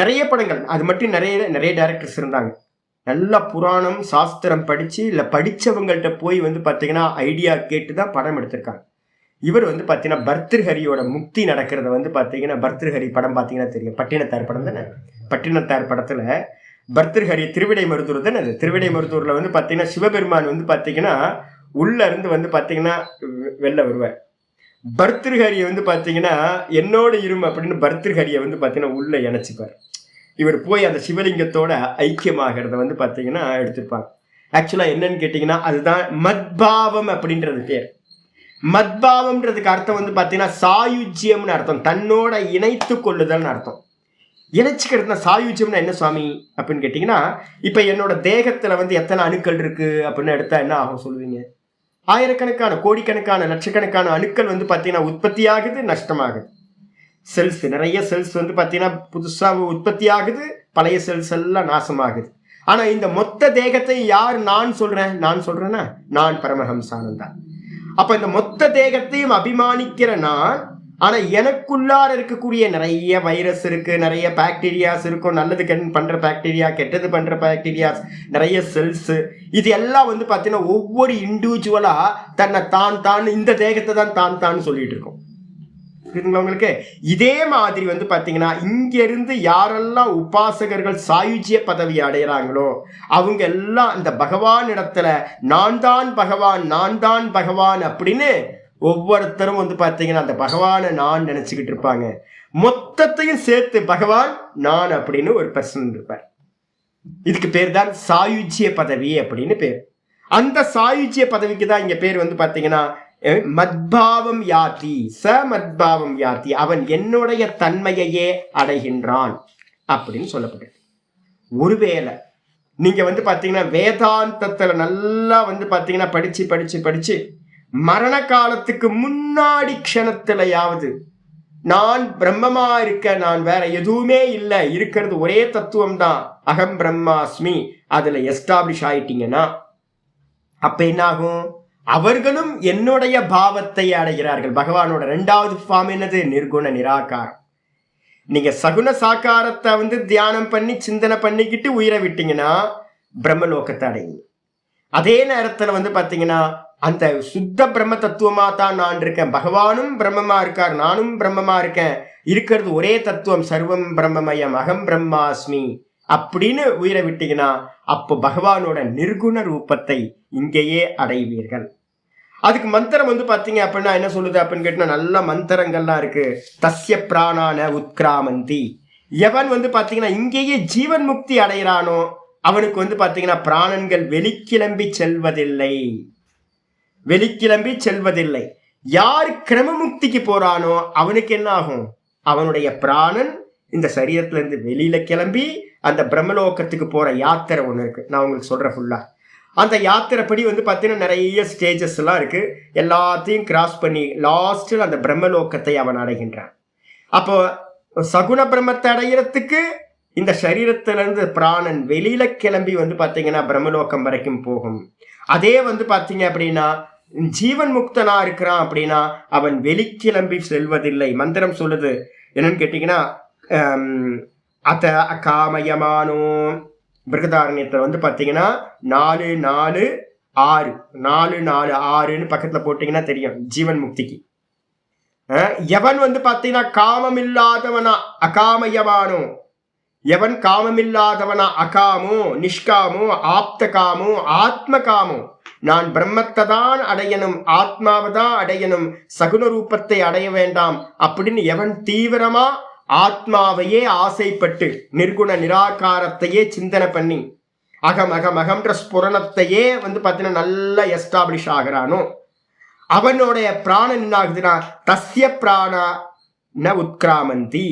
நிறைய படங்கள் அது மட்டும் நிறைய டைரக்டர்ஸ் இருந்தாங்க. நல்லா புராணம் சாஸ்திரம் படித்து இல்லை படித்தவங்கள்ட்ட போய் வந்து பார்த்தீங்கன்னா ஐடியா கேட்டு தான் படம் எடுத்திருக்காங்க. இவர் வந்து பார்த்தீங்கன்னா பர்திருஹரியோட முக்தி நடக்கிறத வந்து பார்த்தீங்கன்னா, பர்திருஹரி படம் பார்த்தீங்கன்னா தெரியும், பட்டினத்தார் படம் தானே. பட்டினத்தார் படத்தில் பர்திருஹரி திருவிடை மருதூர் தானே. அது திருவிடை மருதூரில் வந்து பார்த்தீங்கன்னா சிவபெருமான் வந்து பார்த்தீங்கன்னா உள்ள இருந்து வந்து பார்த்தீங்கன்னா வெளில வருவார். பர்திருஹரியை வந்து பார்த்தீங்கன்னா என்னோட இரும் அப்படின்னு பர்திருஹரியை வந்து பார்த்தீங்கன்னா உள்ள இணைச்சிப்பார். இவர் போய் அந்த சிவலிங்கத்தோட ஐக்கியமாகிறத வந்து பார்த்தீங்கன்னா எடுத்திருப்பாங்க. ஆக்சுவலாக என்னன்னு கேட்டிங்கன்னா அதுதான் மத்பாவம் அப்படின்றது பேர். மத்பாவம்ன்றதுக்கு அர்த்தம் வந்து பார்த்தீங்கன்னா சாயுஜ்யம்னு அர்த்தம், தன்னோட இணைத்து கொள்ளுதல்னு அர்த்தம். இணைச்சிக்கிறதுனா சாயுஜ்யம்னா என்ன சுவாமி அப்படின்னு கேட்டிங்கன்னா, இப்போ என்னோட தேகத்தில் வந்து எத்தனை அணுக்கள் இருக்குது அப்படின்னு எடுத்தால் என்ன ஆகும் சொல்லுவீங்க? ஆயிரக்கணக்கான கோடிக்கணக்கான லட்சக்கணக்கான அணுக்கள் வந்து பார்த்தீங்கன்னா உற்பத்தி ஆகுது, நஷ்டமாகுது. செல்ஸ் நிறைய செல்ஸ் வந்து பார்த்தீங்கன்னா புதுசாக உற்பத்தி ஆகுது, பழைய செல்ஸ் எல்லாம் நாசமாகுது. ஆனால் இந்த மொத்த தேகத்தை யார் நான் சொல்றேன்னா நான் பரமஹம்சானந்தா. அப்போ இந்த மொத்த தேகத்தையும் அபிமானிக்கிற நான், ஆனால் எனக்குள்ளார இருக்கக்கூடிய நிறைய வைரஸ் இருக்கு, நிறைய பாக்டீரியாஸ் இருக்கும், நல்லது பண்ற பாக்டீரியா, கெட்டது பண்ற பாக்டீரியாஸ், நிறைய செல்ஸ். இது எல்லாம் வந்து பார்த்தீங்கன்னா ஒவ்வொரு இண்டிவிஜுவலா தன்னை தான் இந்த தேகத்தை தான் சொல்லிட்டு இருக்கோம். புரியுதுங்களா உங்களுக்கு? இதே மாதிரி வந்து பார்த்தீங்கன்னா இங்கிருந்து யாரெல்லாம் உபாசகர்கள் சாயுஜ்ய பதவி அடைகிறாங்களோ அவங்க எல்லாம் இந்த பகவான் இடத்துல நான் தான் பகவான் அப்படின்னு ஒவ்வொருத்தரும் வந்து பார்த்தீங்கன்னா அந்த பகவானை நான் நினைச்சுக்கிட்டு இருப்பாங்க. மொத்தத்தையும் சேர்த்து பகவான் நான் அப்படின்னு ஒரு பர்சன் இருப்பார். இதுக்கு பேர் தான் சாயுஜ்ய பதவி அப்படின்னு பேர். அந்த சாயுஜ்ய பதவிக்கு தான் இங்க பேர் வந்து பார்த்தீங்கன்னா மத்பாவம் யாத்தி, மத்பாவம் யாத்தி, அவன் என்னுடைய தன்மையையே அடைகின்றான் அப்படின்னு சொல்லப்படுது. ஒருவேளை நீங்க வந்து பார்த்தீங்கன்னா வேதாந்தத்துல நல்லா வந்து பார்த்தீங்கன்னா படிச்சு மரண காலத்துக்கு முன்னாடி க்ஷணத்திலையாவது நான் பிரம்மமா இருக்க, நான் வேற எதுவுமே இல்லை, இருக்கிறது ஒரே தத்துவம் தான், அகம் பிரம்மாஸ்மி, அதுல எஸ்டாப்ளிஷ் ஆயிட்டீங்கன்னா அப்ப என்ன ஆகும்? அவர்களும் என்னுடைய பாவத்தை அடைகிறார்கள். பகவானோட 2வது ஃபார்ம் என்னது? நிர்குண நிராகாரம். நீங்க சகுன சாக்காரத்தை வந்து தியானம் பண்ணி சிந்தனை பண்ணிக்கிட்டு உயிரை விட்டீங்கன்னா பிரம்மலோகத்தை அடையுங்க. அதே நேரத்துல வந்து பாத்தீங்கன்னா அந்த சுத்த பிரம்ம தத்துவமா தான் நான் இருக்கேன், பகவானும் பிரம்மமா இருக்கார், நானும் பிரம்மமா இருக்கேன், இருக்கிறது ஒரே தத்துவம், சர்வம் பிரம்மமயம், அகம் பிரம்மாஸ்மி அப்படின்னு உயிரை விட்டீங்கன்னா அப்போ பகவானோட நிர்குண ரூபத்தை இங்கேயே அடைவீர்கள். அதுக்கு மந்திரம் வந்து பார்த்தீங்க அப்படின்னா என்ன சொல்லுது அப்படின்னு கேட்டீங்கன்னா நல்ல மந்திரங்கள்லாம் இருக்கு. தஸ்ய பிராணான உத்கிராமந்தி, எவன் வந்து பார்த்தீங்கன்னா இங்கேயே ஜீவன் முக்தி அடைகிறானோ அவனுக்கு வந்து பார்த்தீங்கன்னா பிராணன்கள் வெளிக்கிளம்பி செல்வதில்லை. யார் கிரமமுக்திக்கு போறானோ அவனுக்கு என்ன ஆகும்? அவனுடைய பிராணன் இந்த சரீரத்திலிருந்து வெளியில கிளம்பி அந்த பிரம்மலோகத்துக்கு போற யாத்திரை ஒன்று இருக்கு. நான் உங்களுக்கு சொல்றேன் ஃபுல்லா. அந்த யாத்திரைப்படி வந்து பார்த்தீங்கன்னா நிறைய ஸ்டேஜஸ் எல்லாம் இருக்கு. எல்லாத்தையும் கிராஸ் பண்ணி லாஸ்டில் அந்த பிரம்மலோகத்தை அவன் அடைகின்றான். அப்போ சகுன பிரம்மத்தை அடைகிறதுக்கு இந்த சரீரத்திலிருந்து பிராணன் வெளியில கிளம்பி வந்து பார்த்தீங்கன்னா பிரம்மலோகம் வரைக்கும் போகும். அதே வந்து பார்த்தீங்க அப்படின்னா ஜீவன் முக்தனா இருக்கிறான் அப்படின்னா அவன் வெளிக்கிளம்பி செல்வதில்லை. மந்திரம் சொல்லுது என்னன்னு கேட்டீங்கன்னா அத அகாமயமானோ பிருகதாரண்யத்தில் வந்து பார்த்தீங்கன்னா 4-4-6 பக்கத்தில் போட்டிங்கன்னா தெரியும் ஜீவன் முக்திக்கு. எவன் வந்து பார்த்தீங்கன்னா காமம் இல்லாதவனா அகாமயமானோ, எவன் காமமில்லாதவனா அகாமோ நிஷ்காமோ ஆப்த காமோ ஆத்ம காமோ, நான் பிரம்மத்தை தான் அடையணும், ஆத்மாவை தான் அடையணும், சகுன ரூபத்தை அடைய வேண்டாம் அப்படின்னு எவன் தீவிரமா ஆத்மாவையே ஆசைப்பட்டு நிர்குண நிராகாரத்தையே சிந்தனை பண்ணி அகம்ன்ற ஸ்புரணத்தையே வந்து பார்த்தீங்கன்னா நல்லா எஸ்டாப்ளிஷ் ஆகிறானோ அவனுடைய பிராணன் என்ன ஆகுதுன்னா தஸ்ய பிராணா ந உத்கிராமந்தி,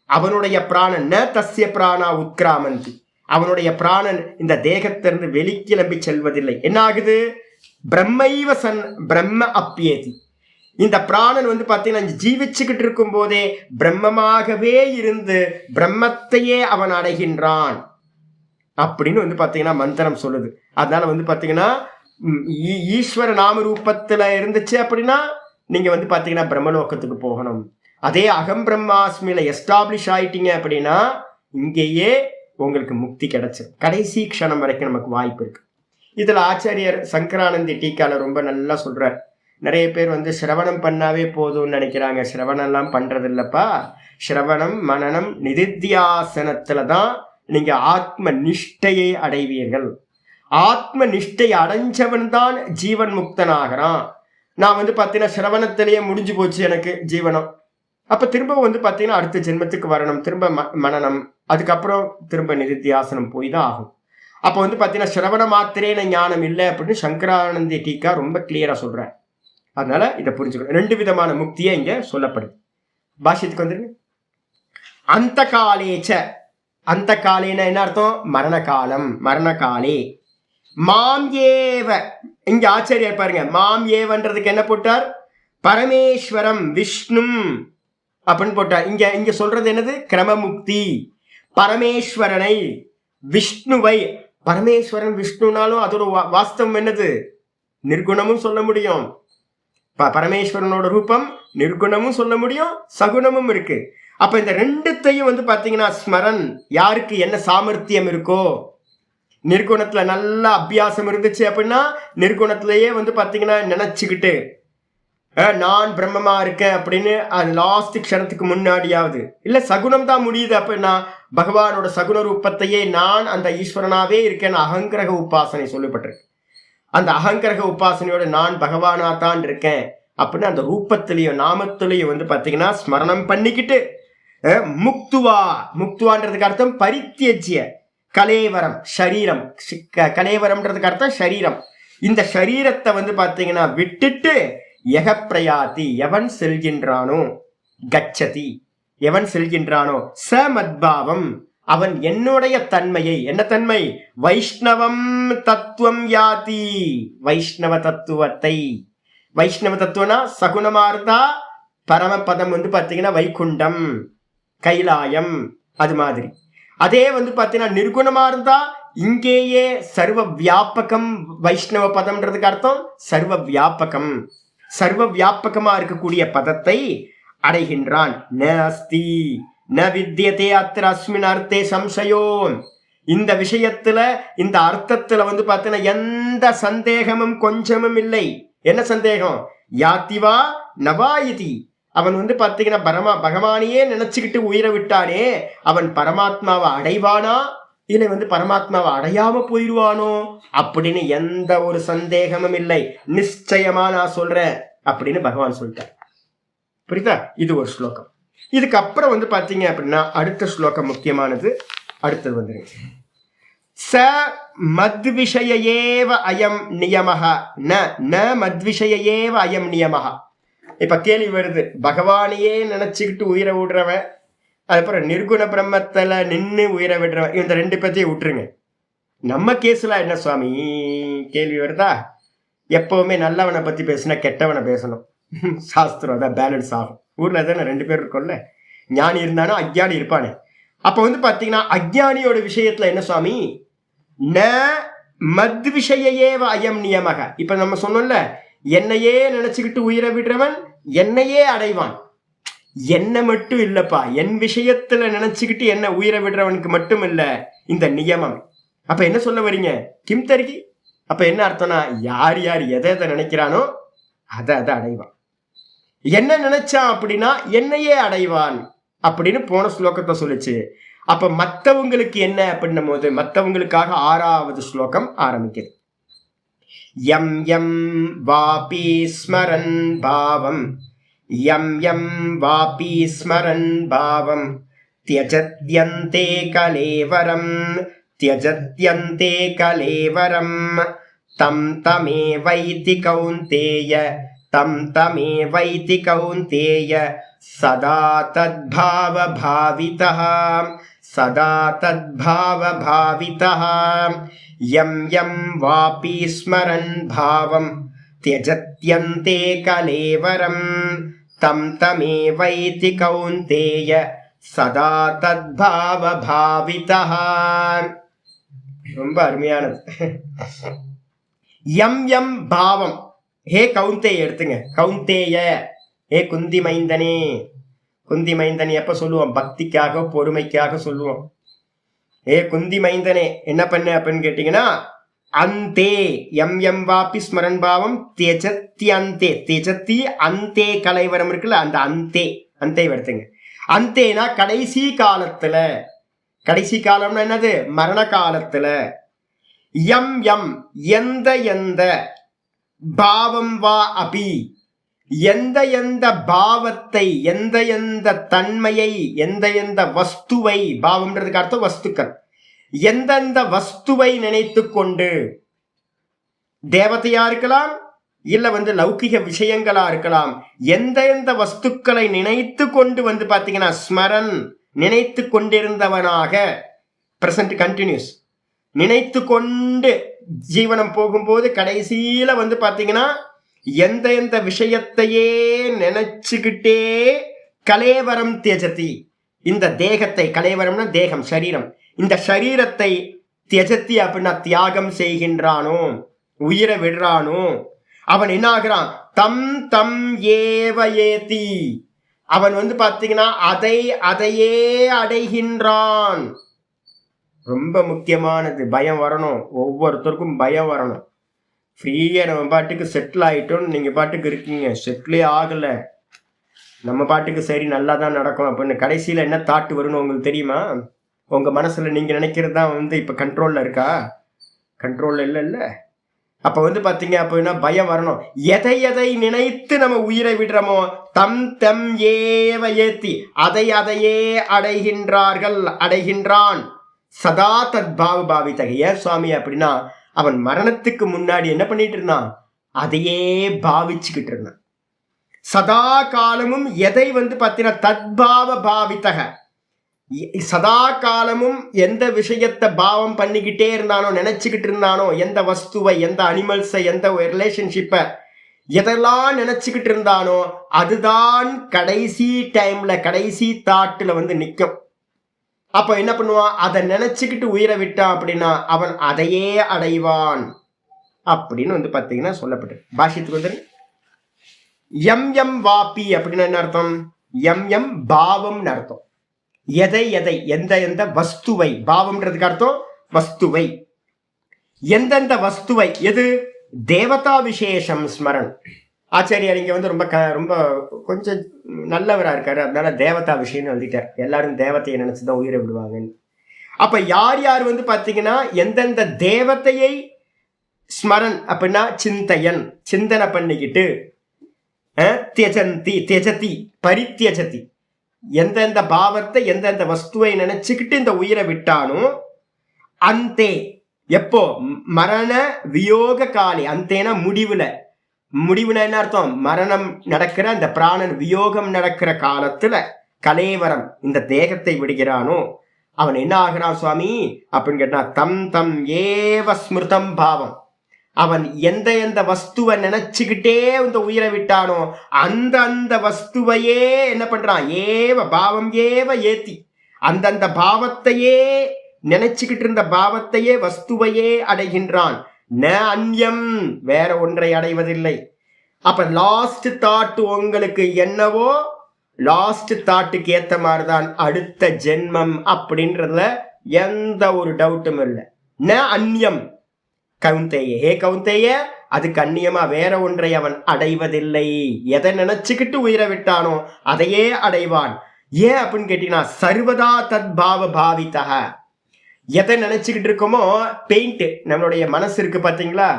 அவனுடைய பிராணன் ந தஸ்ய பிராணா உத்கிராமந்தி, அவனுடைய பிராணன் இந்த தேகத்திலிருந்து வெளிக்கிளம்பி செல்வதில்லை. என்ன ஆகுது? பிரம்மைவ பிரம்ம அப்பியேதி, இந்த பிராணன் வந்து பாத்தீங்கன்னா ஜீவிச்சுக்கிட்டு இருக்கும் போதே பிரம்மமாகவே இருந்து பிரம்மத்தையே அவன் அடைகின்றான் அப்படின்னு வந்து பாத்தீங்கன்னா மந்திரம் சொல்லுது. அதனால வந்து பாத்தீங்கன்னா ஈஸ்வர நாம ரூபத்துல இருந்துச்சு அப்படின்னா நீங்க வந்து பாத்தீங்கன்னா பிரம்மலோகத்துக்கு போகணும். அதே அகம் பிரம்மாஸ்மியில எஸ்டாப்ளிஷ் ஆயிட்டீங்க அப்படின்னா இங்கேயே உங்களுக்கு முக்தி கிடைச்சிடும். கடைசி க்ஷணம் வரைக்கும் நமக்கு வாய்ப்பு இருக்கு. இதுல ஆச்சாரியர் சங்கரானந்தி டீக்கால ரொம்ப நல்லா சொல்றார். நிறைய பேர் வந்து சிரவணம் பண்ணாவே போதும்னு நினைக்கிறாங்க. சிரவணம் எல்லாம் பண்றது இல்லப்பா. சிரவணம் மனனம் நிதித்தியாசனத்துல தான் நீங்க ஆத்ம நிஷ்டையை அடைவீர்கள். ஆத்ம நிஷ்டை அடைஞ்சவன் தான் ஜீவன் முக்தனாகிறான். நான் வந்து பாத்தீங்கன்னா சிரவணத்திலேயே முடிஞ்சு போச்சு எனக்கு ஜீவனம். அப்ப திரும்ப வந்து பாத்தீங்கன்னா அடுத்த ஜென்மத்துக்கு வரணும், திரும்ப மனனம், அதுக்கப்புறம் திரும்ப நிதித்தியாசனம் போய் தான் ஆகும். அப்ப வந்து பாத்தீங்கன்னா சிரவண மாத்திரேன ஞானம் இல்லை அப்படின்னு சங்கரானந்தி டீக்கா ரொம்ப கிளியரா சொல்றேன். அதனால இதை புரிஞ்சுக்கணும். 2 விதமான முக்தியை இங்க சொல்லப்படுது. பாஷ்யத்துக்கு வந்துருங்க. அந்த காலேச்ச, அந்த காலேன என்ன அர்த்தம்? மரண காலம். மரண காலே மாம் ஏவ, இங்க ஆச்சரியம் பாருங்க, மாம் ஏவன்றதுக்கு என்ன போட்டார்? பரமேஸ்வரம் விஷ்ணும் அப்படின்னு போட்டார். இங்க இங்க சொல்றது என்னது? கிரமமுக்தி. பரமேஸ்வரனை விஷ்ணுவை, பரமேஸ்வரன் விஷ்ணுனாலும் அதோட வாஸ்தவம் என்னது? நிர்குணமும் சொல்ல முடியும். பரமேஸ்வரனோட ரூபம் நிர்குணமும் சொல்ல முடியும், சகுணமும் இருக்கு. அப்ப இந்த ரெண்டுத்தையும் வந்து பாத்தீங்கன்னா ஸ்மரன், யாருக்கு என்ன சாமர்த்தியம் இருக்கோ, நிர்குணத்துல நல்ல அபியாசம் இருந்துச்சு அப்படின்னா நிர்குணத்திலேயே வந்து பாத்தீங்கன்னா நினைச்சுக்கிட்டு நான் பிரம்மமா இருக்கேன் அப்படின்னு அது லாஸ்ட் க்ஷணத்துக்கு முன்னாடியாவது, இல்ல சகுனம் தான் முடியுது அப்படின்னா பகவானோட சகுன ரூபத்தையே நான் அந்த ஈஸ்வரனாவே இருக்கேன்னு அகங்கிரக உபாசனை சொல்லப்பட்டிருக்கு. அந்த அகங்கிரக உபாசனையோட நான் பகவானா தான் இருக்கேன் அப்படின்னு அந்த ரூபத்திலையும் நாமத்திலையும் வந்து பாத்தீங்கன்னா ஸ்மரணம் பண்ணிக்கிட்டு முக்துவா, முக்துவான்றதுக்கு அர்த்தம் பரித்தியஜ்ய, கலேவரம் சரீரம், கலேவரம்ன்றதுக்கு அர்த்தம் சரீரம். இந்த சரீரத்தை வந்து பாத்தீங்கன்னா விட்டுட்டு யகப்பிரயாதி, எவன் செல்கின்றானோ, கச்சதி எவன் செல்கின்றானோ, ச மத்பாவம் அவன் என்னுடைய தன்மையை, என்ன தன்மை? வைஷ்ணவம் தத்துவம் யாதி, வைஷ்ணவ தத்துவத்தை. வைஷ்ணவ தத்துவனா சகுணமா இருந்தா பரமபதம் வந்து பாத்தீங்கன்னா வைகுண்டம், கைலாயம், அது மாதிரி. அதே வந்து பாத்தீங்கன்னா நிர்குணமா இருந்தா இங்கேயே சர்வ வியாபகம். வைஷ்ணவ பதம்ன்றதுக்கு அர்த்தம் சர்வ வியாபகம். சர்வ வியாபகமா இருக்கக்கூடிய பதத்தை அடைகின்றான். நாஸ்தி ந வித்யதே அத்திர அஸ்மின் அர்த்தே சம்சயோ. இந்த விஷயத்துல, இந்த அர்த்தத்துல வந்து பாத்தீங்கன்னா எந்த சந்தேகமும் கொஞ்சமும் இல்லை. என்ன சந்தேகம்? யாத்திவா நவாயிதி, அவன் வந்து பாத்தீங்கன்னா பகவானையே நினைச்சுக்கிட்டு உயிரை விட்டானே, அவன் பரமாத்மாவை அடைவானா இல்லை வந்து பரமாத்மாவை அடையாம போயிடுவானோ அப்படின்னு எந்த ஒரு சந்தேகமும் இல்லை. நிச்சயமா நான் சொல்றேன் அப்படின்னு பகவான் சொல்லிட்டார். புரியுதா? இது ஒரு ஸ்லோகம். இதுக்கப்புறம் வந்து பாத்தீங்க அப்படின்னா அடுத்த ஸ்லோகம் முக்கியமானது. அடுத்தது வந்துருங்க. ச மத்விஷயேவ அயம் நியமஹ, ந மத்விஷயேவ அயம் நியமஹ. இப்ப கேள்வி வருது, பகவானையே நினைச்சுக்கிட்டு உயிரை விடுறவன், அதுக்கப்புறம் நிர்குண பிரம்மத்துல நின்று உயிரை விடுறவன், இந்த 2 பத்தியும் விட்டுருங்க. நம்ம கேஸ்ல என்ன சுவாமி கேள்வி வருதா? எப்பவுமே நல்லவனை பத்தி பேசினா கெட்டவனை பேசணும். சாஸ்திரம் தான் பேலன்ஸ் ஆகும். ஊர்ல தானே 2 பேர் இருக்கோம்ல, ஞானி இருந்தானோ அஜ்ஞானி இருப்பானே. அப்ப வந்து பாத்தீங்கன்னா அஜ்ஞானியோட விஷயத்துல என்ன சுவாமி? ந மத் விஷயேவ அயம் நியமக. இப்ப நம்ம சொன்னோம்ல, என்னையே நினைச்சுக்கிட்டு உயிரை விடுறவன் என்னையே அடைவான். என்ன மட்டும் இல்லப்பா, என் விஷயத்துல நினைச்சுக்கிட்டு என்ன உயிரை விடுறவனுக்கு மட்டும் இல்ல இந்த நியமம். அப்ப என்ன சொல்ல வரீங்க? கிம் தருகி. அப்ப என்ன அர்த்தம்னா, யார் யார் எதை எதை நினைக்கிறானோ அதை அடைவான். என்ன நினைச்சான் அப்படின்னா என்னையே அடைவான் அப்படின்னு போன ஸ்லோகத்தை சொல்லிச்சு. அப்ப மற்றவங்களுக்கு என்ன அப்படின்னும் போது மற்றவங்களுக்காக 6வது ஸ்லோகம் ஆரம்பிக்குது. யம் யம் வாபி ஸ்மரன் பாவம், யம் யம் வாபி ஸ்மரன் பாவம், த்யஜத்யந்தே கலேவரம், த்யஜத்யந்தே கலேவரம், தம் தமே வைதி கௌந்தேய, தம் தமே வைதி கௌந்தேய, சதா தத்பாவ பாவிதः, சதா தத்பாவ பாவிதः. யம் யம் வாபி ஸ்மரன் பாவம், त्यजत्यन्ते कलेवरं तं तमेवैति कौन्तेय சதா தத்பாவ பாவிதः. ரொம்ப அருமையானது. எம் எம் பாவம், ஹே கவுந்தேய எடுத்துங்க. கவுந்தேய, ஹே குந்தி மைந்தனே. குந்தி மைந்தன் எப்ப சொல்லுவோம்? பக்திக்காக பொறுமைக்காக சொல்லுவோம். ஏ குந்தி மைந்தனே என்ன பண்ண அப்படின்னு கேட்டீங்கன்னா, அந்தே எம் எம் வாப்பி ஸ்மரன் பாவம் தியஜத்தி அந்தே. தியஜத்தி அந்தே கலைவரம் இருக்குல்ல, அந்த அந்தே அந்தே எடுத்துங்க. அந்தேனா கடைசி காலத்துல. கடைசி காலம்னா என்னது? மரண காலத்துல. எம் எம் எந்த எந்த, பாவம் வா அபி எந்த எந்த பாவத்தை, எந்த எந்த தன்மையை, எந்த எந்த வஸ்துவை, பாவம்ன்றதுக்கு அர்த்தம் வஸ்துக்கள், எந்தெந்த வஸ்துவை நினைத்து கொண்டு, தேவதையா இருக்கலாம் இல்ல லௌகிக விஷயங்களா இருக்கலாம், எந்த எந்த வஸ்துக்களை நினைத்து கொண்டு பாத்தீங்கன்னா ஸ்மரன் நினைத்து கொண்டிருந்தவனாக, பிரசன்ட் கண்டினியூஸ் நினைத்து கொண்டு ஜீவனம் போகும்போது கடைசியில பாத்தீங்கன்னா எந்த எந்த விஷயத்தையே நினைச்சுக்கிட்டே கலேவரம் தியஜதி, இந்த தேகத்தை, கலேவரம்னா தேகம் சரீரம், இந்த சரீரத்தை தியஜத்தி அப்படின்னா தியாகம் செய்கின்றானோ, உயிரை விடுறானோ, அவன் என்ன ஆகிறான்? தம் தம் ஏவ ஏதி, அவன் பாத்தீங்கன்னா அதையே அடைகின்றான். ரொம்ப முக்கியமானது. பயம் வரணும், ஒவ்வொருத்தருக்கும் பயம் வரணும். ஃப்ரீயா நம்ம பாட்டுக்கு செட்டில் ஆயிட்டோம்னு நீங்க பாட்டுக்கு இருக்கீங்க, செட்டிலே ஆகல, நம்ம பாட்டுக்கு சரி நல்லா தான் நடக்கும் அப்படின்னு கடைசியில என்ன தாட்டு வரும்னு உங்களுக்கு தெரியுமா? உங்க மனசுல நீங்க நினைக்கிறது தான் இப்ப கண்ட்ரோல்ல இருக்கா? கண்ட்ரோல்ல இல்ல. அப்ப பாத்தீங்க அப்படின்னா பயம் வரணும். எதை எதை நினைத்து நம்ம உயிரை விடுறோமோ தம் தம் ஏவ ஏத்தி, அதையே அடைகின்றார்கள், அடைகின்றான். சதா தத் பாவ பாவிதக. ஏன் சுவாமி அப்படின்னா, அவன் மரணத்துக்கு முன்னாடி என்ன பண்ணிட்டு இருந்தான்? அதையே பாவிச்சுக்கிட்டு இருந்தான். சதா காலமும் எதை பாத்தீங்கன்னா தத்பாவ பாவித்தக, சதா காலமும் எந்த விஷயத்தை பாவம் பண்ணிக்கிட்டே இருந்தானோ, நினைச்சுக்கிட்டு இருந்தானோ, எந்த வஸ்துவை, எந்த அனிமல்ஸை, எந்த ரிலேஷன்ஷிப்பை எதெல்லாம் நினைச்சுக்கிட்டு இருந்தானோ அதுதான் கடைசி டைம்ல, கடைசி தாட்டுல நிற்கும். அப்ப என்ன பண்ணுவான்? அதை நினைச்சுக்கிட்டு உயிரை விட்டான் அப்படின்னா அவன் அதையே அடைவான் அப்படின்னு பாத்தீங்கன்னா சொல்லப்பட்டு. பாஷ்யத்துக்கு எம் எம் வாப்பி அப்படின்னு என்ன அர்த்தம்? எம் எம் பாவம்னு அர்த்தம். எதை எதை, எந்த எந்த வஸ்துவை, பாவம்ன்றதுக்கு அர்த்தம் வஸ்துவை, எந்தெந்த வஸ்துவை, எது? தேவதா விசேஷம் ஸ்மரன். ஆச்சாரியார் இங்க ரொம்ப ரொம்ப கொஞ்சம் நல்லவரா இருக்காரு, அதனால தேவதா விஷயம்னு எழுதிட்டார். எல்லாரும் தேவத்தையை நினைச்சுதான் உயிரை விடுவாங்கன்னு. அப்ப யார் யார் பாத்தீங்கன்னா எந்தெந்த தேவத்தையை ஸ்மரன் அப்படின்னா சிந்தையன், சிந்தனை பண்ணிக்கிட்டு, தியஜந்தி தியஜதி பரித்தியஜதி, எந்தெந்த பாவத்தை, எந்தெந்த வஸ்துவை நினைச்சுக்கிட்டு இந்த உயிரை விட்டானோ, அந்தே எப்போ? மரண வியோக காலி. அந்தேனா முடிவுல. முடிவுனா என்ன அர்த்தம்? மரணம் நடக்கிற, அந்த பிராணன் வியோகம் நடக்கிற காலத்துல கலேவரம், இந்த தேகத்தை விடுகிறானோ அவன் என்ன ஆகிறான் சுவாமி அப்படின்னு கேட்டா, தம் தம் ஏவ ஸ்மிருதம் பாவம், அவன் எந்த எந்த வஸ்துவை நினைச்சுக்கிட்டே இந்த உயிரை விட்டானோ அந்த அந்த வஸ்துவையே என்ன பண்றான்? ஏவ பாவம் ஏவ ஏத்தி, அந்தந்த பாவத்தையே நினைச்சுக்கிட்டு இருந்த பாவத்தையே, வஸ்துவையே அடைகின்றான். ந அந்யம், வேற ஒன்றை அடைவதில்லை. அப்ப லாஸ்ட் தாட் உங்களுக்கு என்னவோ, லாஸ்ட் தாட்டுக்கு ஏத்த மாதிரிதான் அடுத்த ஜென்மம் அப்படின்றதுல எந்த ஒரு டவுட்டும் இல்லை. ந அந்யம் கவுந்தேய, ஹே கவுந்தேய, அதுக்கு அந்நியமா வேற ஒன்றை அவன் அடைவதில்லை. எதை நினைச்சுக்கிட்டு உயிரை விட்டானோ அதையே அடைவான். ஏன் அப்படின்னு கேட்டீங்கன்னா, சர்வதா தத் பாவ பாவிதக. எதை நினைச்சுக்கிட்டு இருக்கோமோ, பெயிண்ட் நம்மளுடைய மனசு இருக்கு பாத்தீங்களா,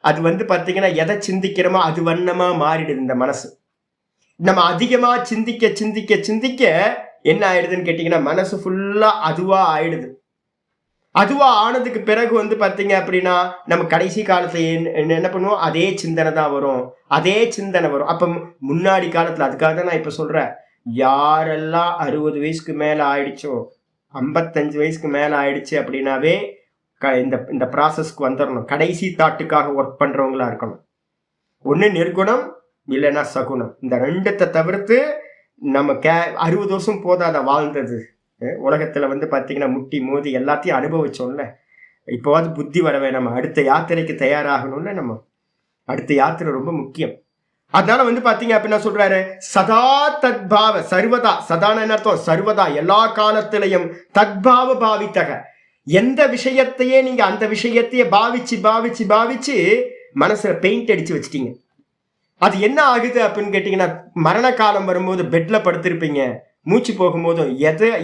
அது பாத்தீங்கன்னா எதை சிந்திக்கிறோமோ அது வண்ணமா மாறிடுது இந்த மனசு. நம்ம அதிகமா சிந்திக்க சிந்திக்க சிந்திக்க என்ன ஆயிடுதுன்னு கேட்டீங்கன்னா, மனசு ஃபுல்லா அதுவா ஆயிடுது. அதுவா ஆனதுக்கு பிறகு பாத்தீங்க அப்படின்னா நம்ம கடைசி காலத்துல என்ன பண்ணுவோம்? அதே சிந்தனை தான் வரும், அதே சிந்தனை வரும். அப்ப முன்னாடி காலத்துல, அதுக்காக தான் நான் இப்ப சொல்றேன், யாரெல்லாம் 60 வயசுக்கு மேல ஆயிடுச்சோ, 55 வயசுக்கு மேல ஆயிடுச்சு அப்படின்னாவே இந்த ப்ராசஸ்க்கு வந்துடணும். கடைசி தாட்டுக்காக ஒர்க் பண்றவங்களா இருக்கணும். ஒண்ணு நிர்குணம் இல்லைன்னா சகுணம். இந்த ரெண்டத்தை தவிர்த்து நம்ம 60 வருஷம் போதாத வாழ்ந்தது. உலகத்துல வந்து பாத்தீங்கன்னா முட்டி மோதி எல்லாத்தையும் அனுபவிச்சோம்ல. இப்போவாது புத்தி வரவே, நம்ம அடுத்த யாத்திரைக்கு தயாராகணும்ல. நம்ம அடுத்த யாத்திரை ரொம்ப முக்கியம். அதனால வந்து பாத்தீங்க அப்படின்னா சொல்றாரு, சதா தத்பாவ, சர்வதா, சதான என்ன அர்த்தம்? சர்வதா, எல்லா காலத்திலையும் தத்பாவ பாவித்தக. எந்த விஷயத்தையே நீங்க அந்த விஷயத்தையே பாவிச்சு பாவிச்சு பாவிச்சு மனசுல பெயிண்ட் அடிச்சு வச்சிட்டீங்க. அது என்ன ஆகுது அப்படின்னு கேட்டீங்கன்னா, மரண காலம் வரும்போது பெட்ல படுத்திருப்பீங்க, மூச்சு போகும்போதும்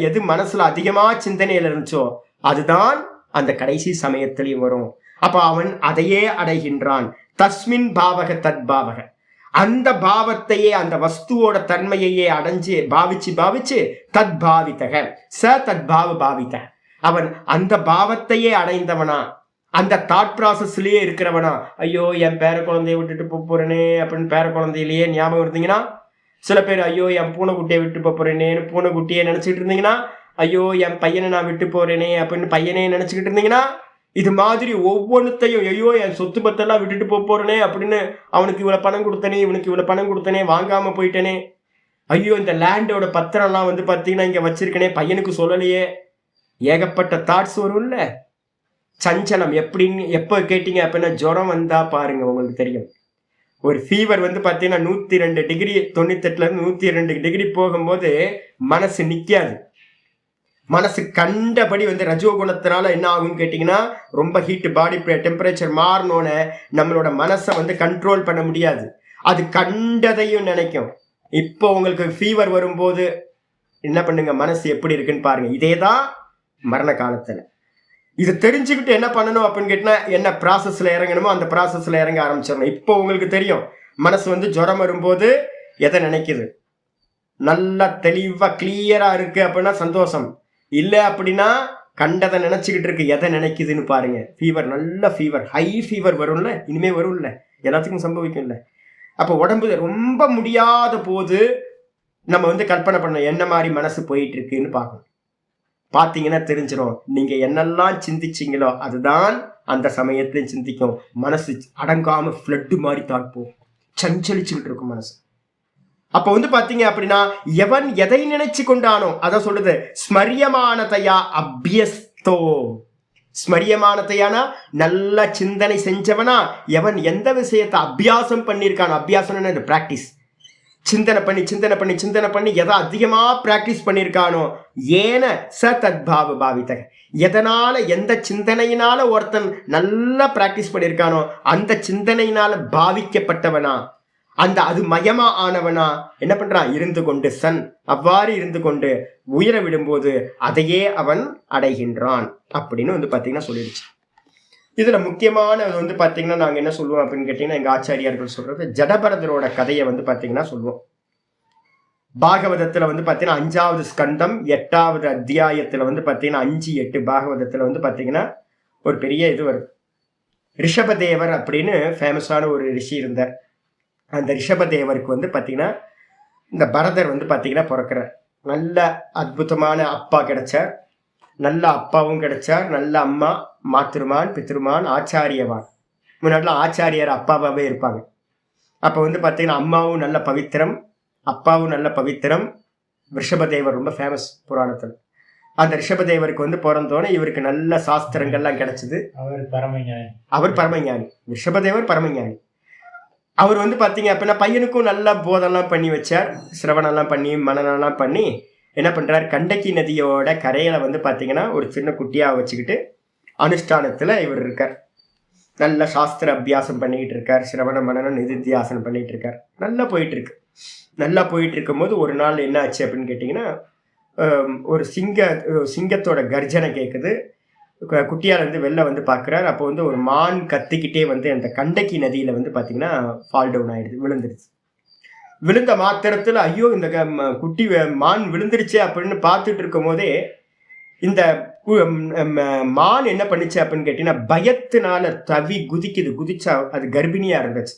எது மனசுல அதிகமா சிந்தனையில இருந்துச்சோ அதுதான் அந்த கடைசி சமயத்திலையும் வரும். அப்ப அவன் அதையே அடைகின்றான். தஸ்மின் பாவக தத்பாவக, அந்த பாவத்தையே, அந்த வஸ்துவோட தன்மையையே அடைஞ்சு பாவிச்சு பாவிச்சு தத்பாவித்தக ச தத்பாவ பாவித்த, அவன் அந்த பாவத்தையே அடைந்தவனா, அந்த தாட் ப்ராசஸ்லயே இருக்கிறவனா. ஐயோ என் பேர குழந்தைய விட்டுட்டு போறேனே அப்படின்னு பேர குழந்தையிலேயே ஞாபகம் இருந்தீங்கன்னா, சில பேர் ஐயோ என் பூனைக்குட்டியை விட்டு போறேனேன்னு பூனைக்குட்டியை நினைச்சிட்டு இருந்தீங்கன்னா, ஐயோ என் பையனை நான் விட்டு போறேனே அப்படின்னு பையனே நினைச்சுக்கிட்டு இருந்தீங்கன்னா, இது மாதிரி ஒவ்வொன்றுத்தையும் ஐயோ என் சொத்து பத்தெல்லாம் விட்டுட்டு போறேனே அப்படின்னு, அவனுக்கு இவ்வளவு பணம் கொடுத்தனே, இவனுக்கு இவ்வளவு பணம் கொடுத்தனே, வாங்காம போயிட்டனே, ஐயோ இந்த லேண்டோட பத்திரம்லாம் வந்து பாத்தீங்கன்னா இங்க வச்சிருக்கனே, பையனுக்கு சொல்லலையே, ஏகப்பட்ட தாட்ஸ் வரும்ல. சஞ்சலம் எப்படின்னு எப்போ கேட்டீங்க அப்படின்னா, ஜுரம் வந்தா பாருங்க உங்களுக்கு தெரியும். ஒரு ஃபீவர் வந்து பார்த்தீங்கன்னா 102 டிகிரி, 98லேருந்து 102 டிகிரி போகும்போது மனசு நிற்காது. மனசு கண்டபடி வந்து ரஜோகுணத்தினால என்ன ஆகும்னு கேட்டிங்கன்னா, ரொம்ப ஹீட்டு, பாடி டெம்பரேச்சர் மாறினோன்னு நம்மளோட மனசை வந்து கண்ட்ரோல் பண்ண முடியாது. அது கண்டதையும் நினைக்கும். இப்போ உங்களுக்கு ஃபீவர் வரும்போது என்ன பண்ணுங்க, மனசு எப்படி இருக்குன்னு பாருங்க. இதே தான் மரண காலத்தில். இது தெரிஞ்சுக்கிட்டு என்ன பண்ணணும் அப்படின்னு கேட்டினா, என்ன ப்ராசஸ்ல இறங்கணுமோ அந்த ப்ராசஸ்ல இறங்க ஆரம்பிச்சிடணும். இப்போ உங்களுக்கு தெரியும், மனசு வந்து ஜுரம் வரும்போது எதை நினைக்குது, நல்லா தெளிவா கிளியரா இருக்கு அப்படின்னா சந்தோஷம். இல்லை அப்படின்னா கண்டதை நினைச்சுக்கிட்டு இருக்கு, எதை நினைக்குதுன்னு பாருங்க. ஃபீவர், நல்ல ஃபீவர், ஹை ஃபீவர் வரும்ல, இனிமே வரும்ல, எல்லாத்துக்கும் சம்பவிக்கும்ல. அப்போ உடம்பு ரொம்ப முடியாத போது நம்ம வந்து கற்பனை பண்ண என்ன மாதிரி மனசு போயிட்டு இருக்குன்னு பார்க்கணும். பார்த்தீங்கன்னா தெரிஞ்சிடும், நீங்க என்னெல்லாம் சிந்திச்சிங்களோ அதுதான் அந்த சமயத்திலையும் சிந்திக்கும். மனசு அடங்காம ஃப்ளட்டு மாதிரி தாட்போம், சஞ்சலிச்சுக்கிட்டு இருக்கும் மனசு. அப்ப வந்து பாத்தீங்க அப்படின்னா, எவன் எதை நினைச்சு கொண்டானோ அத சொல்லுது, ஸ்மரியமானதையா அபியஸ்தோ. ஸ்மரியமானதையானா நல்ல சிந்தனை செஞ்சவனா, எவன் எந்த விஷயத்தை அபியாசம் பண்ணியிருக்கானோ, அபியாசம்னு இந்த பிராக்டிஸ், சிந்தனை பண்ணி சிந்தனை பண்ணி சிந்தனை பண்ணி எதை அதிகமா பிராக்டிஸ் பண்ணியிருக்கானோ, ஏன ச தத்பாவ பாவித்தக, எதனால எந்த சிந்தனையினால ஒருத்தன் நல்லா பிராக்டிஸ் பண்ணியிருக்கானோ அந்த சிந்தனையினால பாவிக்கப்பட்டவனா, அந்த அது மயமா ஆனவனா என்ன பண்றான், இருந்து கொண்டு சன், அவ்வாறு இருந்து கொண்டு உயிர விடும்போது அதையே அவன் அடைகின்றான் அப்படின்னு வந்து பாத்தீங்கன்னா சொல்லிடுச்சு. இதுல முக்கியமான வந்து பாத்தீங்கன்னா நாங்க என்ன சொல்லுவோம் அப்படின்னு கேட்டீங்கன்னா, எங்க ஆச்சாரியார்கள் சொல்றது ஜடபரதரோட கதையை வந்து பாத்தீங்கன்னா சொல்லுவோம். பாகவதத்துல வந்து பாத்தீங்கன்னா 5வது ஸ்கந்தம் 8வது அத்தியாயத்துல வந்து பாத்தீங்கன்னா 5, 8 பாகவதத்துல வந்து பாத்தீங்கன்னா ஒரு பெரிய இது வருது. ரிஷபதேவர் அப்படின்னு ஃபேமஸான ஒரு ரிஷி இருந்தார். அந்த ரிஷபதேவருக்கு வந்து பாத்தீங்கன்னா இந்த பரதர் வந்து பாத்தீங்கன்னா பிறக்கிறார். நல்ல அற்புதமான அப்பா கிடைச்சார், நல்ல அப்பாவும் கிடைச்சார், நல்ல அம்மா, மாத்திருமான், பித்திருமான், ஆச்சாரியவான். முன்னாடிலாம் ஆச்சாரியர் அப்பாவாவே இருப்பாங்க. அப்போ வந்து பார்த்தீங்கன்னா அம்மாவும் நல்ல பவித்திரம், அப்பாவும் நல்ல பவித்திரம். ரிஷபதேவர் ரொம்ப ஃபேமஸ் புராணத்தில். அந்த ரிஷபதேவருக்கு வந்து பிறந்தோன்னே இவருக்கு நல்ல சாஸ்திரங்கள்லாம் கிடைச்சிது. அவர் பரமஞானி, ரிஷபதேவர் பரமஞானி. அவர் வந்து பார்த்தீங்க அப்படின்னா பையனுக்கும் நல்ல போதெல்லாம் பண்ணி வச்சார், சிரவணெல்லாம் பண்ணி மனநெல்லாம் பண்ணி என்ன பண்றாரு, கண்டக்கி நதியோட கரையில வந்து பாத்தீங்கன்னா ஒரு சின்ன குட்டியா வச்சுக்கிட்டு அனுஷ்டானத்துல இவர் இருக்கார். நல்ல சாஸ்திர அபியாசம் பண்ணிக்கிட்டு இருக்கார், சிரவண மனனம் நிதித்தியாசனம் பண்ணிட்டு இருக்கார். நல்லா போயிட்டு இருக்கு. நல்லா போயிட்டு இருக்கும் போது ஒரு நாள் என்ன ஆச்சு அப்படின்னு கேட்டீங்கன்னா, ஒரு சிங்கத்தோட கர்ஜனை கேட்குது. குட்டியால இருந்து வெளில வந்து பாக்குறாரு. அப்போ வந்து ஒரு மான் கத்திக்கிட்டே வந்து அந்த கண்டக்கி நதியில வந்து பாத்தீங்கன்னா ஃபால் டவுன் ஆயிடுது, விழுந்துருச்சு. விழுந்த மாத்திரத்துல ஐயோ இந்த குட்டி மான் விழுந்துருச்சு அப்படின்னு பார்த்துட்டு இருக்கும் போதே இந்த மான் என்ன பண்ணுச்சு அப்படின்னு கேட்டீங்கன்னா, பயத்தினால தவி குதிச்சா. அது கர்ப்பிணியா இருந்துச்சு.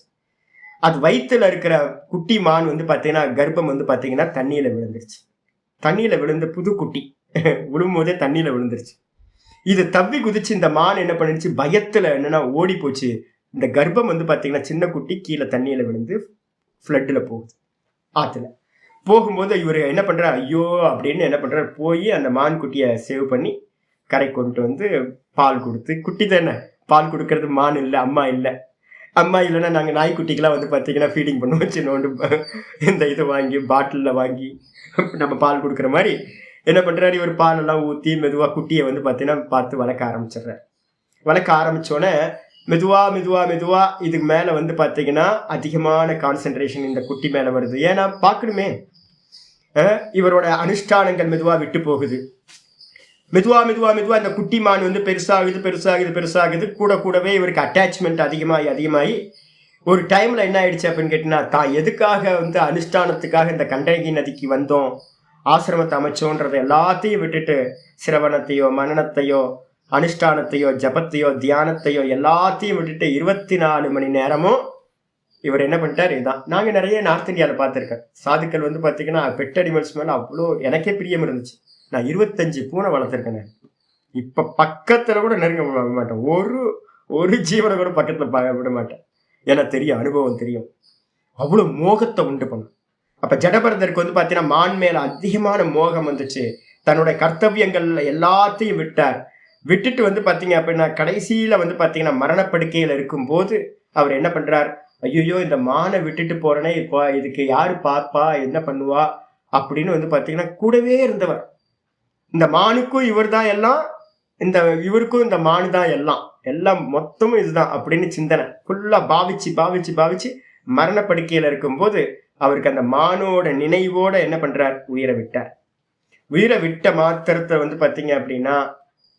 அது வயிற்றுல இருக்கிற குட்டி மான் வந்து பாத்தீங்கன்னா கர்ப்பம் வந்து பாத்தீங்கன்னா தண்ணியில விழுந்துருச்சு. தண்ணியில விழுந்து புது குட்டி விழும் போதே தண்ணியில விழுந்துருச்சு. இது தவி குதிச்சு இந்த மான் என்ன பண்ணுச்சு, பயத்துல என்னன்னா ஓடி போச்சு. இந்த கர்ப்பம் வந்து பார்த்தீங்கன்னா சின்ன குட்டி கீழே தண்ணியில் விழுந்து ஃப்ளட்டில் போகுது, ஆற்றுல போகும்போது இவர் என்ன பண்ணுறார், ஐயோ அப்படின்னு என்ன பண்ணுறார், போய் அந்த மான் குட்டியை சேவ் பண்ணி கரை கொண்டு வந்து பால் கொடுத்து, குட்டி தானே பால் கொடுக்கறது, மான் இல்லை, அம்மா இல்லை, அம்மா இல்லைன்னா நாங்கள் நாய்க்குட்டிக்கெலாம் வந்து பார்த்தீங்கன்னா ஃபீடிங் பண்ணுவோம், சின்னோண்டு இந்த இதை வாங்கி பாட்டிலில் வாங்கி நம்ம பால் கொடுக்குற மாதிரி என்ன பண்ணுறாரு, இவர் பாலெல்லாம் ஊற்றி மெதுவாக குட்டியை வந்து பார்த்தீங்கன்னா பார்த்து வளர்க்க ஆரம்பிச்சிடுறார். வளர்க்க ஆரம்பித்தோடனே மெதுவாக இதுக்கு மேலே வந்து பார்த்தீங்கன்னா அதிகமான கான்சென்ட்ரேஷன் இந்த குட்டி மேலே வருது. ஏன்னா பார்க்கணுமே, இவரோட அனுஷ்டானங்கள் மெதுவாக விட்டு போகுது. மெதுவாக இந்த குட்டி மான் வந்து பெருசாகுது. கூடவே இவருக்கு அட்டாச்மெண்ட் அதிகமாகி ஒரு டைமில் என்ன ஆயிடுச்சு அப்படின்னு கேட்டிங்கன்னா, தான் எதுக்காக வந்து அனுஷ்டானத்துக்காக இந்த கண்டகி நதிக்கு வந்தோம், ஆசிரமத்தை அமைச்சோன்றதை எல்லாத்தையும் விட்டுட்டு சிரவணத்தையோ மனனத்தையோ அனுஷ்டானத்தையோ ஜபத்தையோ தியானத்தையோ எல்லாத்தையும் விட்டுட்டு 24 மணி நேரமும் இவர் என்ன பண்ணிட்டார், இதுதான். நாங்கள் நிறைய நார்த் இந்தியாவில் பார்த்துருக்கேன், சாதுக்கள் வந்து பார்த்தீங்கன்னா பெட் அனிமல்ஸ் மேலே அவ்வளோ எனக்கே பிரியம் இருந்துச்சு. நான் 25 பூனை வளர்த்துருக்கேன். இப்போ பக்கத்தில் கூட நெருங்க விட மாட்டேன், ஒரு ஜீவனை கூட பக்கத்தில் விட மாட்டேன். ஏன்னா தெரியும், அனுபவம் தெரியும், அவ்வளோ மோகத்தை உண்டு பண்ணும். அப்போ ஜடபரதருக்கு வந்து பார்த்தீங்கன்னா மான் மேலே அதிகமான மோகம் வந்துச்சு. தன்னுடைய கர்த்தவியங்கள் எல்லாத்தையும் விட்டுட்டு வந்து பார்த்தீங்க அப்படின்னா கடைசியில் வந்து பார்த்தீங்கன்னா மரணப்படுக்கையில் இருக்கும்போது அவர் என்ன பண்ணுறார், ஐயோ இந்த மானை விட்டுட்டு போகிறேனே, இப்போ இதுக்கு யார் பார்ப்பா, என்ன பண்ணுவா அப்படின்னு வந்து பார்த்தீங்கன்னா கூடவே இருந்தவர். இந்த மானுக்கும் இவர் தான் எல்லாம், இவருக்கும் இந்த மானு தான் எல்லாம் மொத்தமும் இதுதான் அப்படின்னு சிந்தனை ஃபுல்லாக பாவிச்சு மரணப்படுக்கையில் இருக்கும்போது அவருக்கு அந்த மானோட நினைவோட என்ன பண்றார், உயிரை விட்ட மாத்திரத்தை வந்து பார்த்தீங்க அப்படின்னா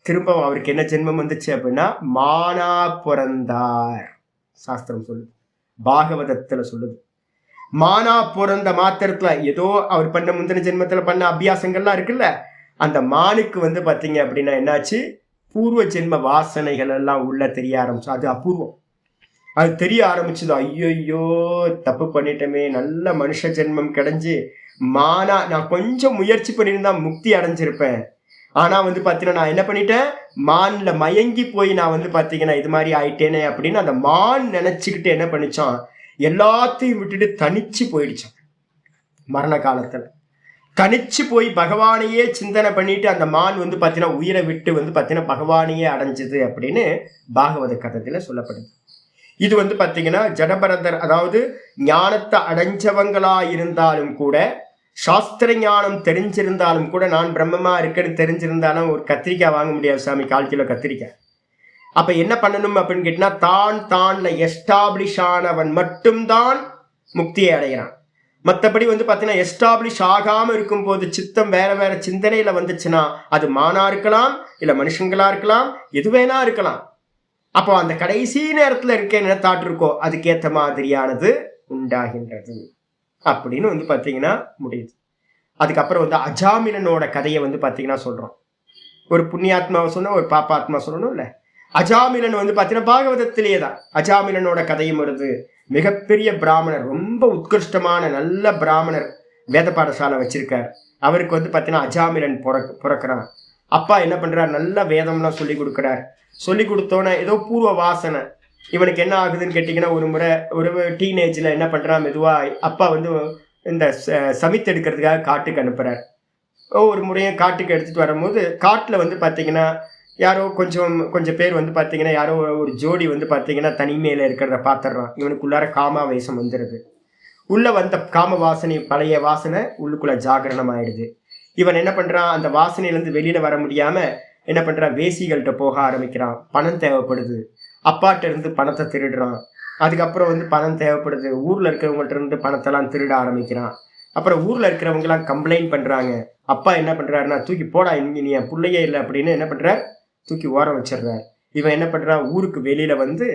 திரும்ப அவருக்கு என்ன ஜென்மம் வந்துச்சு அப்படின்னா மானா பிறந்தார். சாஸ்திரம் சொல்லுது, பாகவதத்துல சொல்லுது. மானா பிறந்த மாத்திரத்துல ஏதோ அவர் பண்ண முந்தின ஜென்மத்துல பண்ண அபியாசங்கள்லாம் இருக்குல்ல, அந்த மானுக்கு வந்து பார்த்தீங்க அப்படின்னா என்னாச்சு, பூர்வ ஜென்ம வாசனைகள் எல்லாம் உள்ள தெரிய ஆரம்பிச்சு. அது அபூர்வம். அது தெரிய ஆரம்பிச்சது, ஐயோ தப்பு பண்ணிட்டோமே, நல்ல மனுஷ ஜென்மம் கிடைஞ்சு மானா நான் கொஞ்சம் முயற்சி பண்ணியிருந்தா முக்தி அடைஞ்சிருப்பேன். ஆனா வந்து பார்த்தீங்கன்னா நான் என்ன பண்ணிட்டேன், மான்ல மயங்கி போய் நான் வந்து பார்த்தீங்கன்னா இது மாதிரி ஆயிட்டேனே அப்படின்னு அந்த மான் நினைச்சுக்கிட்டு என்ன பண்ணிச்சான், எல்லாத்தையும் விட்டுட்டு தனிச்சு போயிடுச்சான். மரண காலத்துல தனிச்சு போய் பகவானையே சிந்தனை பண்ணிட்டு அந்த மான் வந்து பார்த்தீங்கன்னா உயிரை விட்டு வந்து பார்த்தீங்கன்னா பகவானையே அடைஞ்சது அப்படின்னு பாகவத கதத்துல சொல்லப்படுது. இது வந்து பார்த்தீங்கன்னா ஜடபரதர், அதாவது ஞானத்தை அடைஞ்சவங்களா இருந்தாலும் கூட, சாஸ்திர ஞானம் தெரிஞ்சிருந்தாலும் கூட, நான் பிரம்மமா இருக்கேன்னு தெரிஞ்சிருந்தாலும் ஒரு கத்திரிக்காய் வாங்க முடியாது சாமி, 1/4 கிலோ கத்திரிக்காய். அப்ப என்ன பண்ணணும் அப்படின்னு கேட்டினா, தான்ல எஸ்டாப்ளிஷ் ஆனவன் மட்டும்தான் முக்தியை அடைகிறான். மற்றபடி வந்து பார்த்தீங்கன்னா எஸ்டாப்ளிஷ் ஆகாமல் இருக்கும்போது சித்தம் வேற சிந்தனையில வந்துச்சுன்னா அது மானா இருக்கலாம், இல்லை மனுஷங்களா இருக்கலாம், எது வேணா இருக்கலாம். அப்போ அந்த கடைசி நேரத்தில் இருக்க என்ன தாட் இருக்கோ அதுக்கேற்ற மாதிரியானது உண்டாகின்றது அப்படின்னு வந்து பார்த்தீங்கன்னா முடியுது. அதுக்கப்புறம் வந்து அஜாமிலனோட கதையை வந்து பார்த்தீங்கன்னா சொல்கிறோம். ஒரு புண்ணியாத்மாவை சொன்னால் ஒரு பாப்பாத்மா சொல்லணும் இல்லை. அஜாமிலன் வந்து பார்த்தீங்கன்னா பாகவதத்திலேயே தான் அஜாமிலனோட கதையும் வருது. மிகப்பெரிய பிராமணர், ரொம்ப உத்கிருஷ்டமான நல்ல பிராமணர், வேத பாடசாலை வச்சிருக்கார். அவருக்கு வந்து பார்த்தீங்கன்னா அஜாமிலன் பிறக்கிறான். அப்பா என்ன பண்ணுறார், நல்ல வேதம்லாம் சொல்லி கொடுக்குறார். சொல்லி கொடுத்தோன்னே ஏதோ பூர்வ வாசனை இவனுக்கு என்ன ஆகுதுன்னு கேட்டிங்கன்னா, ஒரு முறை ஒரு டீனேஜில் என்ன பண்ணுறான், மெதுவாக அப்பா வந்து இந்த சமித்து எடுக்கிறதுக்காக காட்டுக்கு அனுப்புகிறார். ஒரு முறையும் காட்டுக்கு எடுத்துகிட்டு வரும்போது காட்டில் வந்து பார்த்தீங்கன்னா யாரோ கொஞ்சம் பேர் வந்து பார்த்தீங்கன்னா யாரோ ஒரு ஜோடி வந்து பார்த்தீங்கன்னா தனிமையில் இருக்கிறத பார்த்துடுறான். இவனுக்குள்ளார காமாவேசம் வந்துடுது. உள்ளே வந்த காம வாசனை, பழைய வாசனை உள்ளுக்குள்ளே ஜாகரணம் ஆயிடுது. இவன் என்ன பண்ணுறான், அந்த வாசனையிலேருந்து வெளியில் வர முடியாமல் என்ன பண்ணுறான், வேசிகள்கிட்ட போக ஆரம்பிக்கிறான். பணம் தேவைப்படுது, அப்பாட்ட இருந்து பணத்தை திருடுறான். அதுக்கப்புறம் வந்து பணம் தேவைப்படுது, ஊரில் இருக்கிறவங்கள்ட்ட இருந்து பணத்தெல்லாம் திருட ஆரம்பிக்கிறான். அப்புறம் ஊரில் இருக்கிறவங்கலாம் கம்ப்ளைண்ட் பண்ணுறாங்க. அப்பா என்ன பண்ணுறாருன்னா, தூக்கி போடா, இங்கே நீ என் பிள்ளையே இல்லை அப்படின்னு என்ன பண்ணுறார், தூக்கி ஓரம் வச்சிடுறார். இவன் என்ன பண்ணுறான், ஊருக்கு வெளியில் வந்து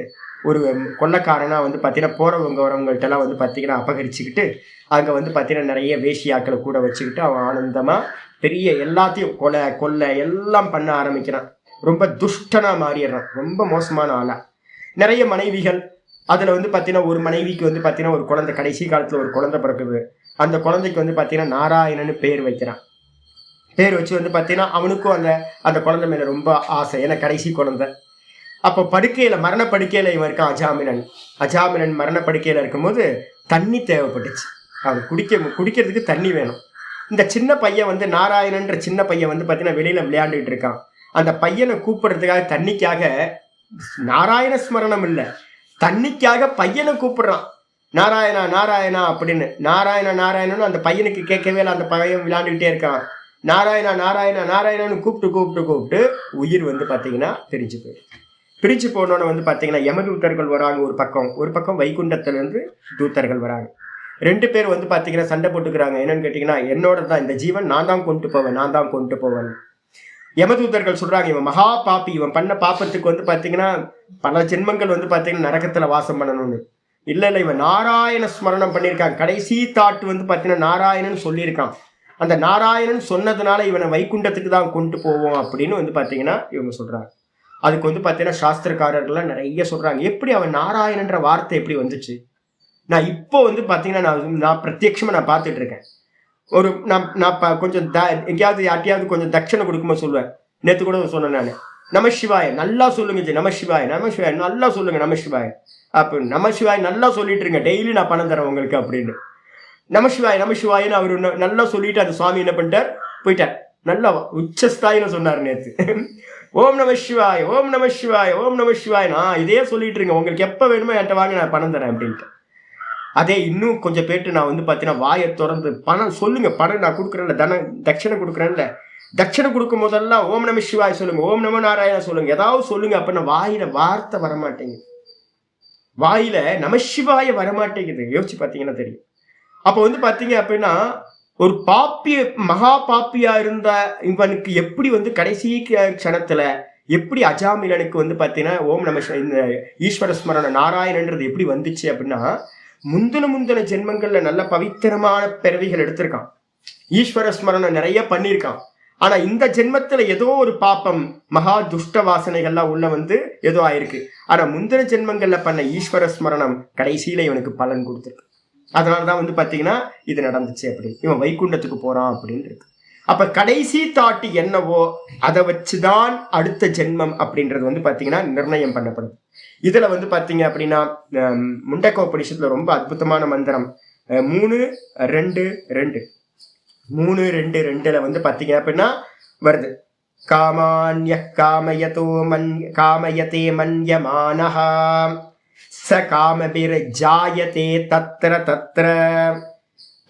ஒரு கொள்ளைக்காரனாக வந்து பார்த்தீங்கன்னா போகிறவங்க வரவங்கள்ட்டெல்லாம் வந்து பார்த்தீங்கன்னா அபகரிச்சுக்கிட்டு அங்கே வந்து பார்த்தீங்கன்னா நிறைய வேஷியாக்களை கூட வச்சுக்கிட்டு அவன் ஆனந்தமாக பெரிய எல்லாத்தையும் கொலை எல்லாம் பண்ண ஆரம்பிக்கிறான். ரொம்ப துஷ்டனாக மாறிடுறான், ரொம்ப மோசமான ஆளாக. நிறைய மனைவிகள், அதில் வந்து பார்த்தீங்கன்னா ஒரு மனைவிக்கு வந்து பார்த்தீங்கன்னா ஒரு குழந்தை, கடைசி காலத்தில் ஒரு குழந்தை பிறக்குது. அந்த குழந்தைக்கு வந்து பார்த்தீங்கன்னா நாராயணன்னு பேர் வைக்கிறான். பேர் வச்சு வந்து பார்த்தீங்கன்னா அவனுக்கும் அந்த குழந்தை மேலே ரொம்ப ஆசை, ஏன்னா கடைசி குழந்தை. அப்போ படுக்கையில மரண படுக்கையில இவன் இருக்கான் அஜாமிலன். அஜாமிலன் மரண படுக்கையில இருக்கும்போது தண்ணி தேவைப்பட்டுச்சு. அவன் குடிக்கிறதுக்கு தண்ணி வேணும். இந்த சின்ன பையன் வந்து நாராயணன்ற சின்ன பையன் வந்து பார்த்தீங்கன்னா வெளியில விளையாண்டுட்டு இருக்கான். அந்த பையனை கூப்பிடுறதுக்காக தண்ணிக்காக, நாராயண ஸ்மரணம் இல்லை, தண்ணிக்காக பையனை கூப்பிடுறான், நாராயணா நாராயணா அப்படின்னு. நாராயணா நாராயணன்னு அந்த பையனுக்கு கேட்கவே இல்லை. அந்த பையன் விளையாண்டுக்கிட்டே இருக்கான். நாராயணா நாராயணா நாராயணன்னு கூப்பிட்டு உயிர் வந்து பார்த்தீங்கன்னா பிரிஞ்சு போயிடும். பிரிஞ்சு போனோன்னு வந்து பார்த்தீங்கன்னா யமதூத்தர்கள் வராங்க ஒரு பக்கம் வைகுண்டத்திலிருந்து தூத்தர்கள் வராங்க. 2 பேர் வந்து பார்த்தீங்கன்னா சண்டை போட்டுக்கிறாங்க. என்னன்னு கேட்டிங்கன்னா, என்னோட தான் இந்த ஜீவன், நான் தான் கொண்டு போவேன். யமதூத்தர்கள் சொல்றாங்க, இவன் மகா பாப்பி, இவன் பண்ண பாப்பத்துக்கு வந்து பார்த்தீங்கன்னா பல ஜென்மங்கள் வந்து பார்த்தீங்கன்னா நரகத்துல வாசம் பண்ணணும்னு. இல்லை இவன் நாராயண ஸ்மரணம் பண்ணியிருக்கான். கடைசி தாட்டு வந்து பார்த்தீங்கன்னா நாராயணன் சொல்லியிருக்கான். அந்த நாராயணன் சொன்னதுனால இவனை வைகுண்டத்துக்கு தான் கொண்டு போவோம் அப்படின்னு வந்து பார்த்தீங்கன்னா இவங்க சொல்றாங்க. அதுக்கு வந்து பார்த்தீங்கன்னா சாஸ்திரக்காரர்கள்லாம் நிறைய சொல்றாங்க, எப்படி அவன் நாராயணன்ற வார்த்தை எப்படி வந்துச்சு. நான் இப்போ வந்து பார்த்தீங்கன்னா நான் பிரத்யட்சமாக நான் பார்த்துட்டு இருக்கேன். ஒரு நான் கொஞ்சம் எங்கேயாவது யார்ட்டையாவது கொஞ்சம் தட்சணை கொடுக்கும்போது சொல்லுவேன். நேற்று கூட சொன்னேன் நான், நமசிவாய நல்லா சொல்லுங்க ஜி, நமசிவாய நல்லா சொல்லுங்க, நமசிவாய அப்போ நமசிவாய் நல்லா சொல்லிட்டு இருங்க, டெய்லி நான் பணம் தரேன் உங்களுக்கு அப்படின்னு. நமசிவாயன்னு அவர் நல்லா சொல்லிட்டு அந்த சுவாமி என்ன பண்ணிட்டார், போயிட்டார். நல்லா உச்சஸ்தாயில சொன்னார் நேற்று. ஓம் நமசிவாய் ஓம் நமசிவாய் ஓம் நமசிவாய், நான் இதே சொல்லிட்டு இருங்க, உங்களுக்கு எப்போ வேணுமோ என்கிட்ட வாங்க, நான் பணம் தரேன் அப்படின்ட்டு. அதே இன்னும் கொஞ்சம் பேட்டு நான் வந்து பார்த்தீங்கன்னா வாயை திறந்து பணம் சொல்லுங்க, பணம் நான் கொடுக்குறேன்ல, தட்சணை கொடுக்குறேன்ல, தட்சணை கொடுக்கும் போதெல்லாம் ஓம் நம சிவாய் சொல்லுங்க, ஓம் நம நாராயணா சொல்லுங்க, ஏதாவது சொல்லுங்க. அப்படின்னா வாயில வார்த்தை வரமாட்டேங்குது, வாயில நமசிவாய வரமாட்டேங்குது. யோசிச்சு பார்த்தீங்கன்னா தெரியும். அப்போ வந்து பார்த்தீங்க அப்படின்னா ஒரு மகா பாப்பியா இருந்த இவனுக்கு எப்படி வந்து கடைசி க்ஷணத்துல எப்படி அஜாமிலனுக்கு வந்து பார்த்தீங்கன்னா ஓம் நம இந்த ஈஸ்வர ஸ்மரண நாராயணன்றது எப்படி வந்துச்சு அப்படின்னா, முந்தின ஜென்மங்கள்ல நல்ல பவித்திரமான பிறவிகள் எடுத்திருக்கான், ஈஸ்வர ஸ்மரணம் நிறைய பண்ணியிருக்கான். ஆனா இந்த ஜென்மத்துல ஏதோ ஒரு பாப்பம், மகா துஷ்ட வாசனைகள்லாம் உள்ள வந்து ஏதோ ஆயிருக்கு. ஆனா முந்தின ஜென்மங்கள்ல பண்ண ஈஸ்வர ஸ்மரணம் கடைசியில இவனுக்கு பலன் கொடுத்துருக்கு. அதனாலதான் வந்து பாத்தீங்கன்னா இது நடந்துச்சு. அப்படி இவன் வைகுண்டத்துக்கு போறான் அப்படின்னு இருக்கு. அப்ப கடைசி தாட்டு என்னவோ அதை வச்சுதான் அடுத்த ஜென்மம் அப்படின்றது வந்து பாத்தீங்கன்னா நிர்ணயம் பண்ணப்படுது. இதுல வந்து பாத்தீங்க அப்படின்னா முண்டக்கோபனிஷத்துல ரொம்ப அற்புதமான மந்திரம் 3-2-2 3-2-2ல வந்து பாத்தீங்க அப்படின்னா வருது, காமான்ய காமயதே மன்யமானஹ ச காமபிர் ஜாயதே தத்ர தத்ர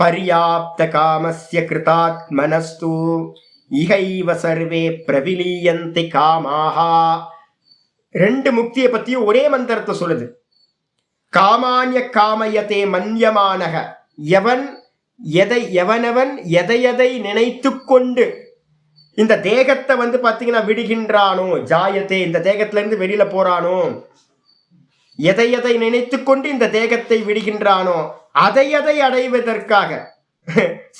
பர்யாப்த காமஸ்ய கிருதாத்மனஸ்து இகைவ சர்வே பிரவிலீயந்தி காமாஹா. 2 முக்தியை பத்தியும் ஒரே மந்திரத்தை சொல்லுது. காமான்ய காமயதே மன்யமானக, எவனவன் எதை நினைத்து கொண்டு இந்த தேகத்தை வந்து பாத்தீங்கன்னா விடுகின்றானோ, ஜாயத்தே இந்த தேகத்துல இருந்து வெளியில போறானோ, எதை நினைத்து கொண்டு இந்த தேகத்தை விடுகின்றானோ அதை அடைவதற்காக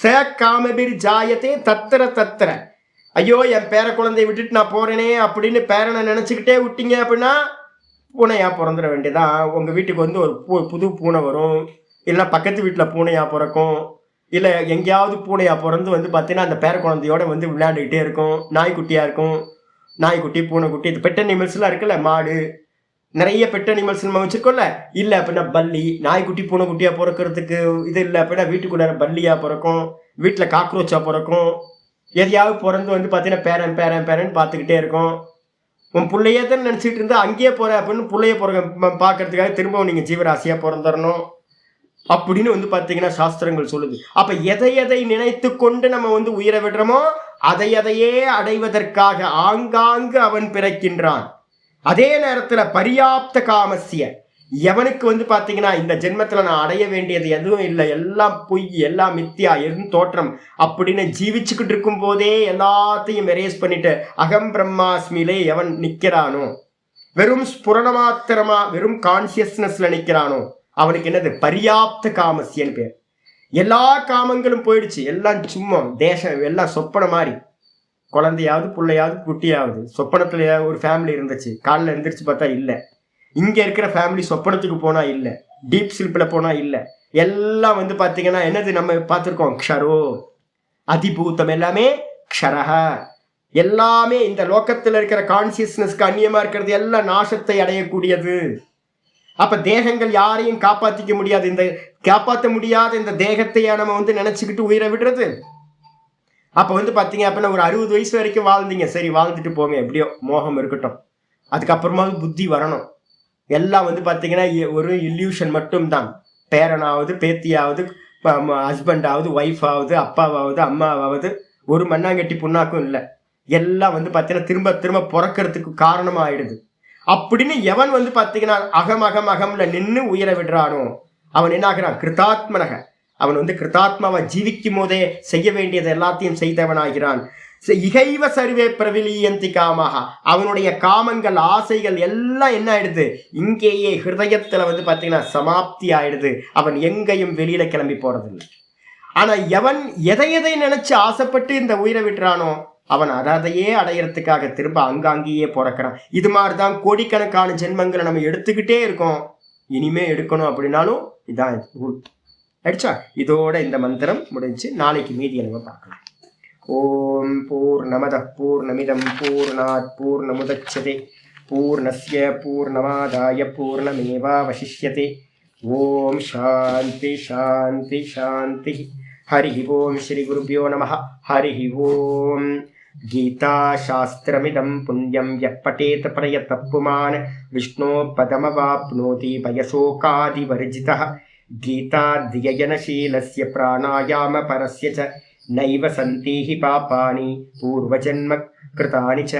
ச காமபிர் ஜாயத்தே தத்திர தத்திர, ஐயோ என் பேர குழந்தைய விட்டுட்டு நான் போறேனே அப்படின்னு பேரனை நினைச்சுக்கிட்டே விட்டீங்க அப்படின்னா பூனையா பிறந்துட வேண்டியதான். உங்க வீட்டுக்கு வந்து ஒரு புது பூனை வரும், இல்லைன்னா பக்கத்து வீட்டில் பூனையா பிறக்கும், இல்லை எங்கேயாவது பூனையா பிறந்து வந்து பார்த்தீங்கன்னா அந்த பேர குழந்தையோட வந்து விளையாண்டுக்கிட்டே இருக்கும். நாய்க்குட்டியா இருக்கும், நாய்க்குட்டி பூனைக்குட்டி, இது பெட் அனிமல்ஸ்லாம் இருக்குல்ல, மாடு, நிறைய பெட் அனிமல்ஸ் நம்ம வச்சிருக்கோம்ல. இல்லை அப்படின்னா பல்லி, நாய்க்குட்டி பூனைக்குட்டியா பிறக்கிறதுக்கு இது இல்லை அப்படின்னா வீட்டுக்குள்ளார பல்லியா பிறக்கும், வீட்டில் காக்ரோச்சா பிறக்கும், எதையாவது பிறந்து வந்து பார்த்தீங்கன்னா பேரன் பார்த்துக்கிட்டே இருக்கும். உன் பிள்ளையே தான் நினச்சிக்கிட்டு இருந்தா அங்கேயே போற அப்படின்னு பிள்ளைய பார்க்கறதுக்காக திரும்ப நீங்கள் ஜீவராசியா பிறந்துடணும் அப்படின்னு வந்து பார்த்தீங்கன்னா சாஸ்திரங்கள் சொல்லுது. அப்ப எதை நினைத்து கொண்டு நம்ம வந்து உயிரை விடுறோமோ அதையே அடைவதற்காக ஆங்காங்கு அவன் பிறக்கின்றான். அதே நேரத்துல பர்யாப்த காமஸ்ய, எவனுக்கு வந்து பாத்தீங்கன்னா இந்த ஜென்மத்துல நான் அடைய வேண்டியது எதுவும் இல்லை, எல்லாம் பொய், எல்லாம் மித்தியா, எதுவும் தோற்றம் அப்படின்னு ஜீவிச்சுக்கிட்டு இருக்கும் போதே எல்லாத்தையும் எரேஸ் பண்ணிட்டு அகம் பிரம்மாஸ்மிலே எவன் நிக்கிறானோ, வெறும் ஸ்புரண மாத்திரமா வெறும் கான்சியஸ்னஸ்ல நிக்கிறானோ அவனுக்கு என்னது பர்யாப்த காமஸ்யன்னு பேர். எல்லா காமங்களும் போயிடுச்சு, எல்லாம் சும்மா தேசம், எல்லாம் சொப்பன மாதிரி. குழந்தையாவது பிள்ளையாவது குட்டியாவது சொப்பனத்துல ஒரு ஃபேமிலி இருந்துச்சு, காலில் எந்திரிச்சு பார்த்தா இல்லை. இங்க இருக்கிற ஃபேமிலி சொப்பனத்துக்கு போனா இல்லை, டீப் ஸ்லீப்ல போனா இல்லை. எல்லாம் வந்து பாத்தீங்கன்னா என்னது நம்ம பார்த்துருக்கோம், க்ஷரோ அதிபூத்தம், எல்லாமே க்ஷரஹ எல்லாமே இந்த லோகத்தில் இருக்கிற கான்சியஸ்னஸ்க்கு அந்நியமா இருக்கிறது எல்லாம் நாசத்தை அடையக்கூடியது. அப்ப தேகங்கள் யாரையும் காப்பாத்திக்க முடியாது. இந்த காப்பாற்ற முடியாத இந்த தேகத்தையா நம்ம நினைச்சுக்கிட்டு உயிரை விடுறது. அப்ப பாத்தீங்க அப்படின்னா ஒரு 60 வயசு வரைக்கும் வாழ்ந்தீங்க, சரி வாழ்ந்துட்டு போங்க, எப்படியோ மோகம் இருக்கட்டும். அதுக்கப்புறமா புத்தி வரணும். எல்லாம் பாத்தீங்கன்னா ஒரு இல்யூஷன் மட்டும்தான். பேரனாவது பேத்தியாவது ஹஸ்பண்டாவது ஒய்ஃபாவது அப்பாவாவது அம்மாவாவது ஒரு மண்ணாங்கட்டி புண்ணாக்கும் இல்லை. எல்லாம் பாத்தீங்கன்னா திரும்ப திரும்ப பிறக்கிறதுக்கு காரணமா ஆயிடுது. அப்படின்னு எவன் பாத்தீங்கன்னா அகம் அகம் அகம்ல நின்று உயிரை விடுறானோ அவன் என்ன ஆகிறான்? கிருதாத்மனக. அவன் கிருதாத்மாவை ஜீவிக்கும் போதே செய்ய வேண்டியது எல்லாத்தையும் செய்தவனாகிறான். இகைவ சர்வே பிரவிலியந்தி காமாக. அவனுடைய காமங்கள் ஆசைகள் எல்லாம் என்ன ஆயிடுது? இங்கேயே ஹிருதயத்துல பாத்தீங்கன்னா சமாப்தி ஆயிடுது. அவன் எங்கேயும் வெளியில கிளம்பி போறதில்லை. ஆனா எவன் எதை எதை நினைச்சு ஆசைப்பட்டு இந்த உயிரை விட்டுறானோ அவன் அதையே அடையறதுக்காக திரும்ப அங்கேயே பிறக்கிறான். இது மாதிரிதான் கோடிக்கணக்கான ஜென்மங்களை நம்ம எடுத்துக்கிட்டே இருக்கோம். இனிமே எடுக்கணும் அப்படின்னாலும் இதான் ஆயிடுச்சா. இதோட இந்த மந்திரம் முடிஞ்சு. நாளைக்கு மீதியை நம்ம பார்க்கலாம். ஓம் பூர்ணமத பூர்ணமிதம் பூர்ணாத் பூர்ணமுதச்யதே பூர்ணஸ்ய பூர்ணமாதாய பூர்ணமேவாவசிஷ்யதே. ஓம் சாந்தி சாந்தி சாந்தி. ஹரி ஓம் ஸ்ரீ குருப்யோ நமः. ஹரி ஓம். கீதா சாஸ்திரமிதம் புண்ணியம் யः படேத் பிரயத்தः புமான் விஷ்ணோ பதமவாப்னோதி பயசோகாதிவர்ஜிதः. கீதாத்யயனசீலஸ்ய பிராணாயாம பரஸ்ய ச நைவ சந்தீஹி பாபானி பூர்வஜன்ம கிருதானி ச.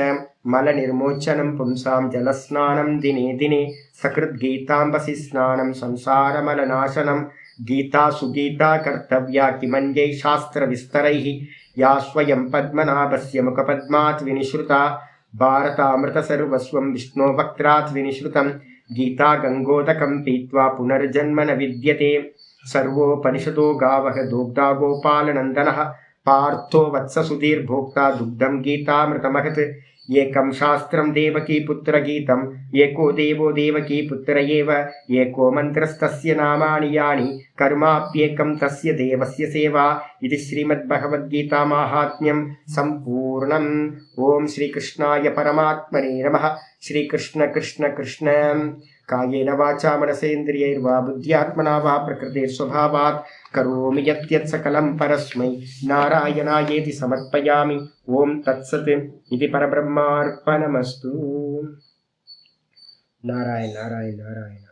மலநிர்மோச்சனம் பும்சாம் ஜலஸ்நானம் தினே தினே சகிருத் கீதாம்பசி ஸ்நானம் சம்சாரமலநாசனம். கீதா சுகீதா கர்த்தவ்யா கிமன்யை சாஸ்திர விஸ்தரைः யா ஸ்வயம் பத்மநாபஸ்ய முகபத்மாத் வினிஸ்ருதா. பாரதாமிருத சர்வஸ்வம் விஷ்ணோ வக்த்ராத் வினிஸ்ருதம். கீதா கங்கோதகம் பீத்வா புனர்ஜன்ம ந வித்யதே. சர்வோபனிஷதோ காவக தோக்தா கோபாலநந்தனः. பார்த்தோ வத்ச சுதீர்போக்தா துக்தம் கீதாமிருதமகத். ஏகம் சாஸ்திரம் தேவகீ புத்திர கீதம் ஏகோ தேவோ தேவகீ புத்திர ஏவ. ஏகோ மந்திரஸ்தஸ்ய நாமானி யானி கர்மாப்யேகம் தஸ்ய தேவஸ்ய சேவா. இது ஸ்ரீமத்பகவத்கீதா மாஹாத்மியம் சம்பூர்ணம். ஓம் ஸ்ரீகிருஷ்ணாய பரமாத்மனே நமः. ஸ்ரீகிருஷ்ண கிருஷ்ண கிருஷ்ண. காயேன வாச்சா மனசேந்திரியைர்வா புத்தியாத்மனா வா பிரகிருதிஸ்வபாவாத் கரோமி யத்யத் சகலம் பரஸ்மை நாராயணாயேதி சமர்ப்பயாமி. ஓம் தத்சத். இது பரபிரம்மார்ப்பணமஸ்து. நாராயண நாராயண நாராயண.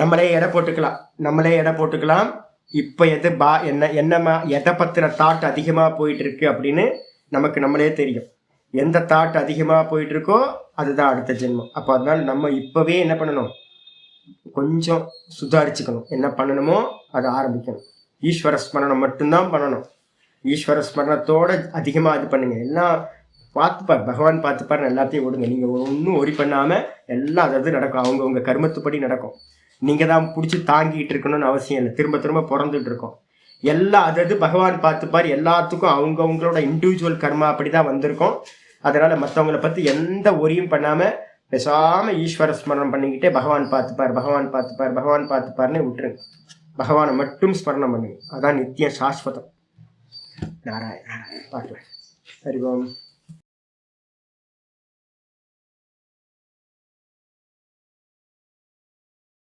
நம்மளே எடை போட்டுக்கலாம். இப்போ எதை பத்தின தாட் அதிகமா போயிட்டு இருக்கு அப்படின்னு நமக்கு நம்மளே தெரியும். எந்த தாட் அதிகமாக போயிட்டு இருக்கோ அதுதான் அடுத்த ஜென்மம். அப்போ அதனால நம்ம இப்போவே என்ன பண்ணணும்? கொஞ்சம் சுதாரிச்சுக்கணும். என்ன பண்ணணுமோ அதை ஆரம்பிக்கணும். ஈஸ்வர ஸ்மரணம் மட்டும்தான் பண்ணணும். ஈஸ்வர ஸ்மரணத்தோட அதிகமாக இது பண்ணுங்க. எல்லாம் பார்த்துப்பார், பகவான் பார்த்துப்பார். எல்லாத்தையும் விடுங்க. நீங்கள் ஒன்றும் ஒரி பண்ணாமல் எல்லாம் அதாவது நடக்கும். அவங்கவுங்க கர்மத்துப்படி நடக்கும். நீங்கள் தான் பிடிச்சி தாங்கிட்டு இருக்கணும்னு அவசியம் இல்லை. திரும்ப திரும்ப பிறந்துட்டு இருக்கோம். எல்லாம் அதாவது பகவான் பார்த்துப்பார். எல்லாத்துக்கும் அவங்கவுங்களோட இண்டிவிஜுவல் கர்மா அப்படி தான் வந்திருக்கோம். அதனால மற்றவங்களை பற்றி எந்த ஒரியும் பண்ணாமல் பேசாமல் ஈஸ்வர ஸ்மரணம் பண்ணிக்கிட்டே பகவான் பார்த்துப்பார் பகவான் பார்த்துப்பார் பகவான் பார்த்துப்பார்னே விட்டுருங்க. பகவானை மட்டும் ஸ்மரணம் பண்ணுங்க. அதான் நித்தியம் சாஸ்வதம். நாராயண நாராயண. பார்க்கலாம். ஹரி ஓம்.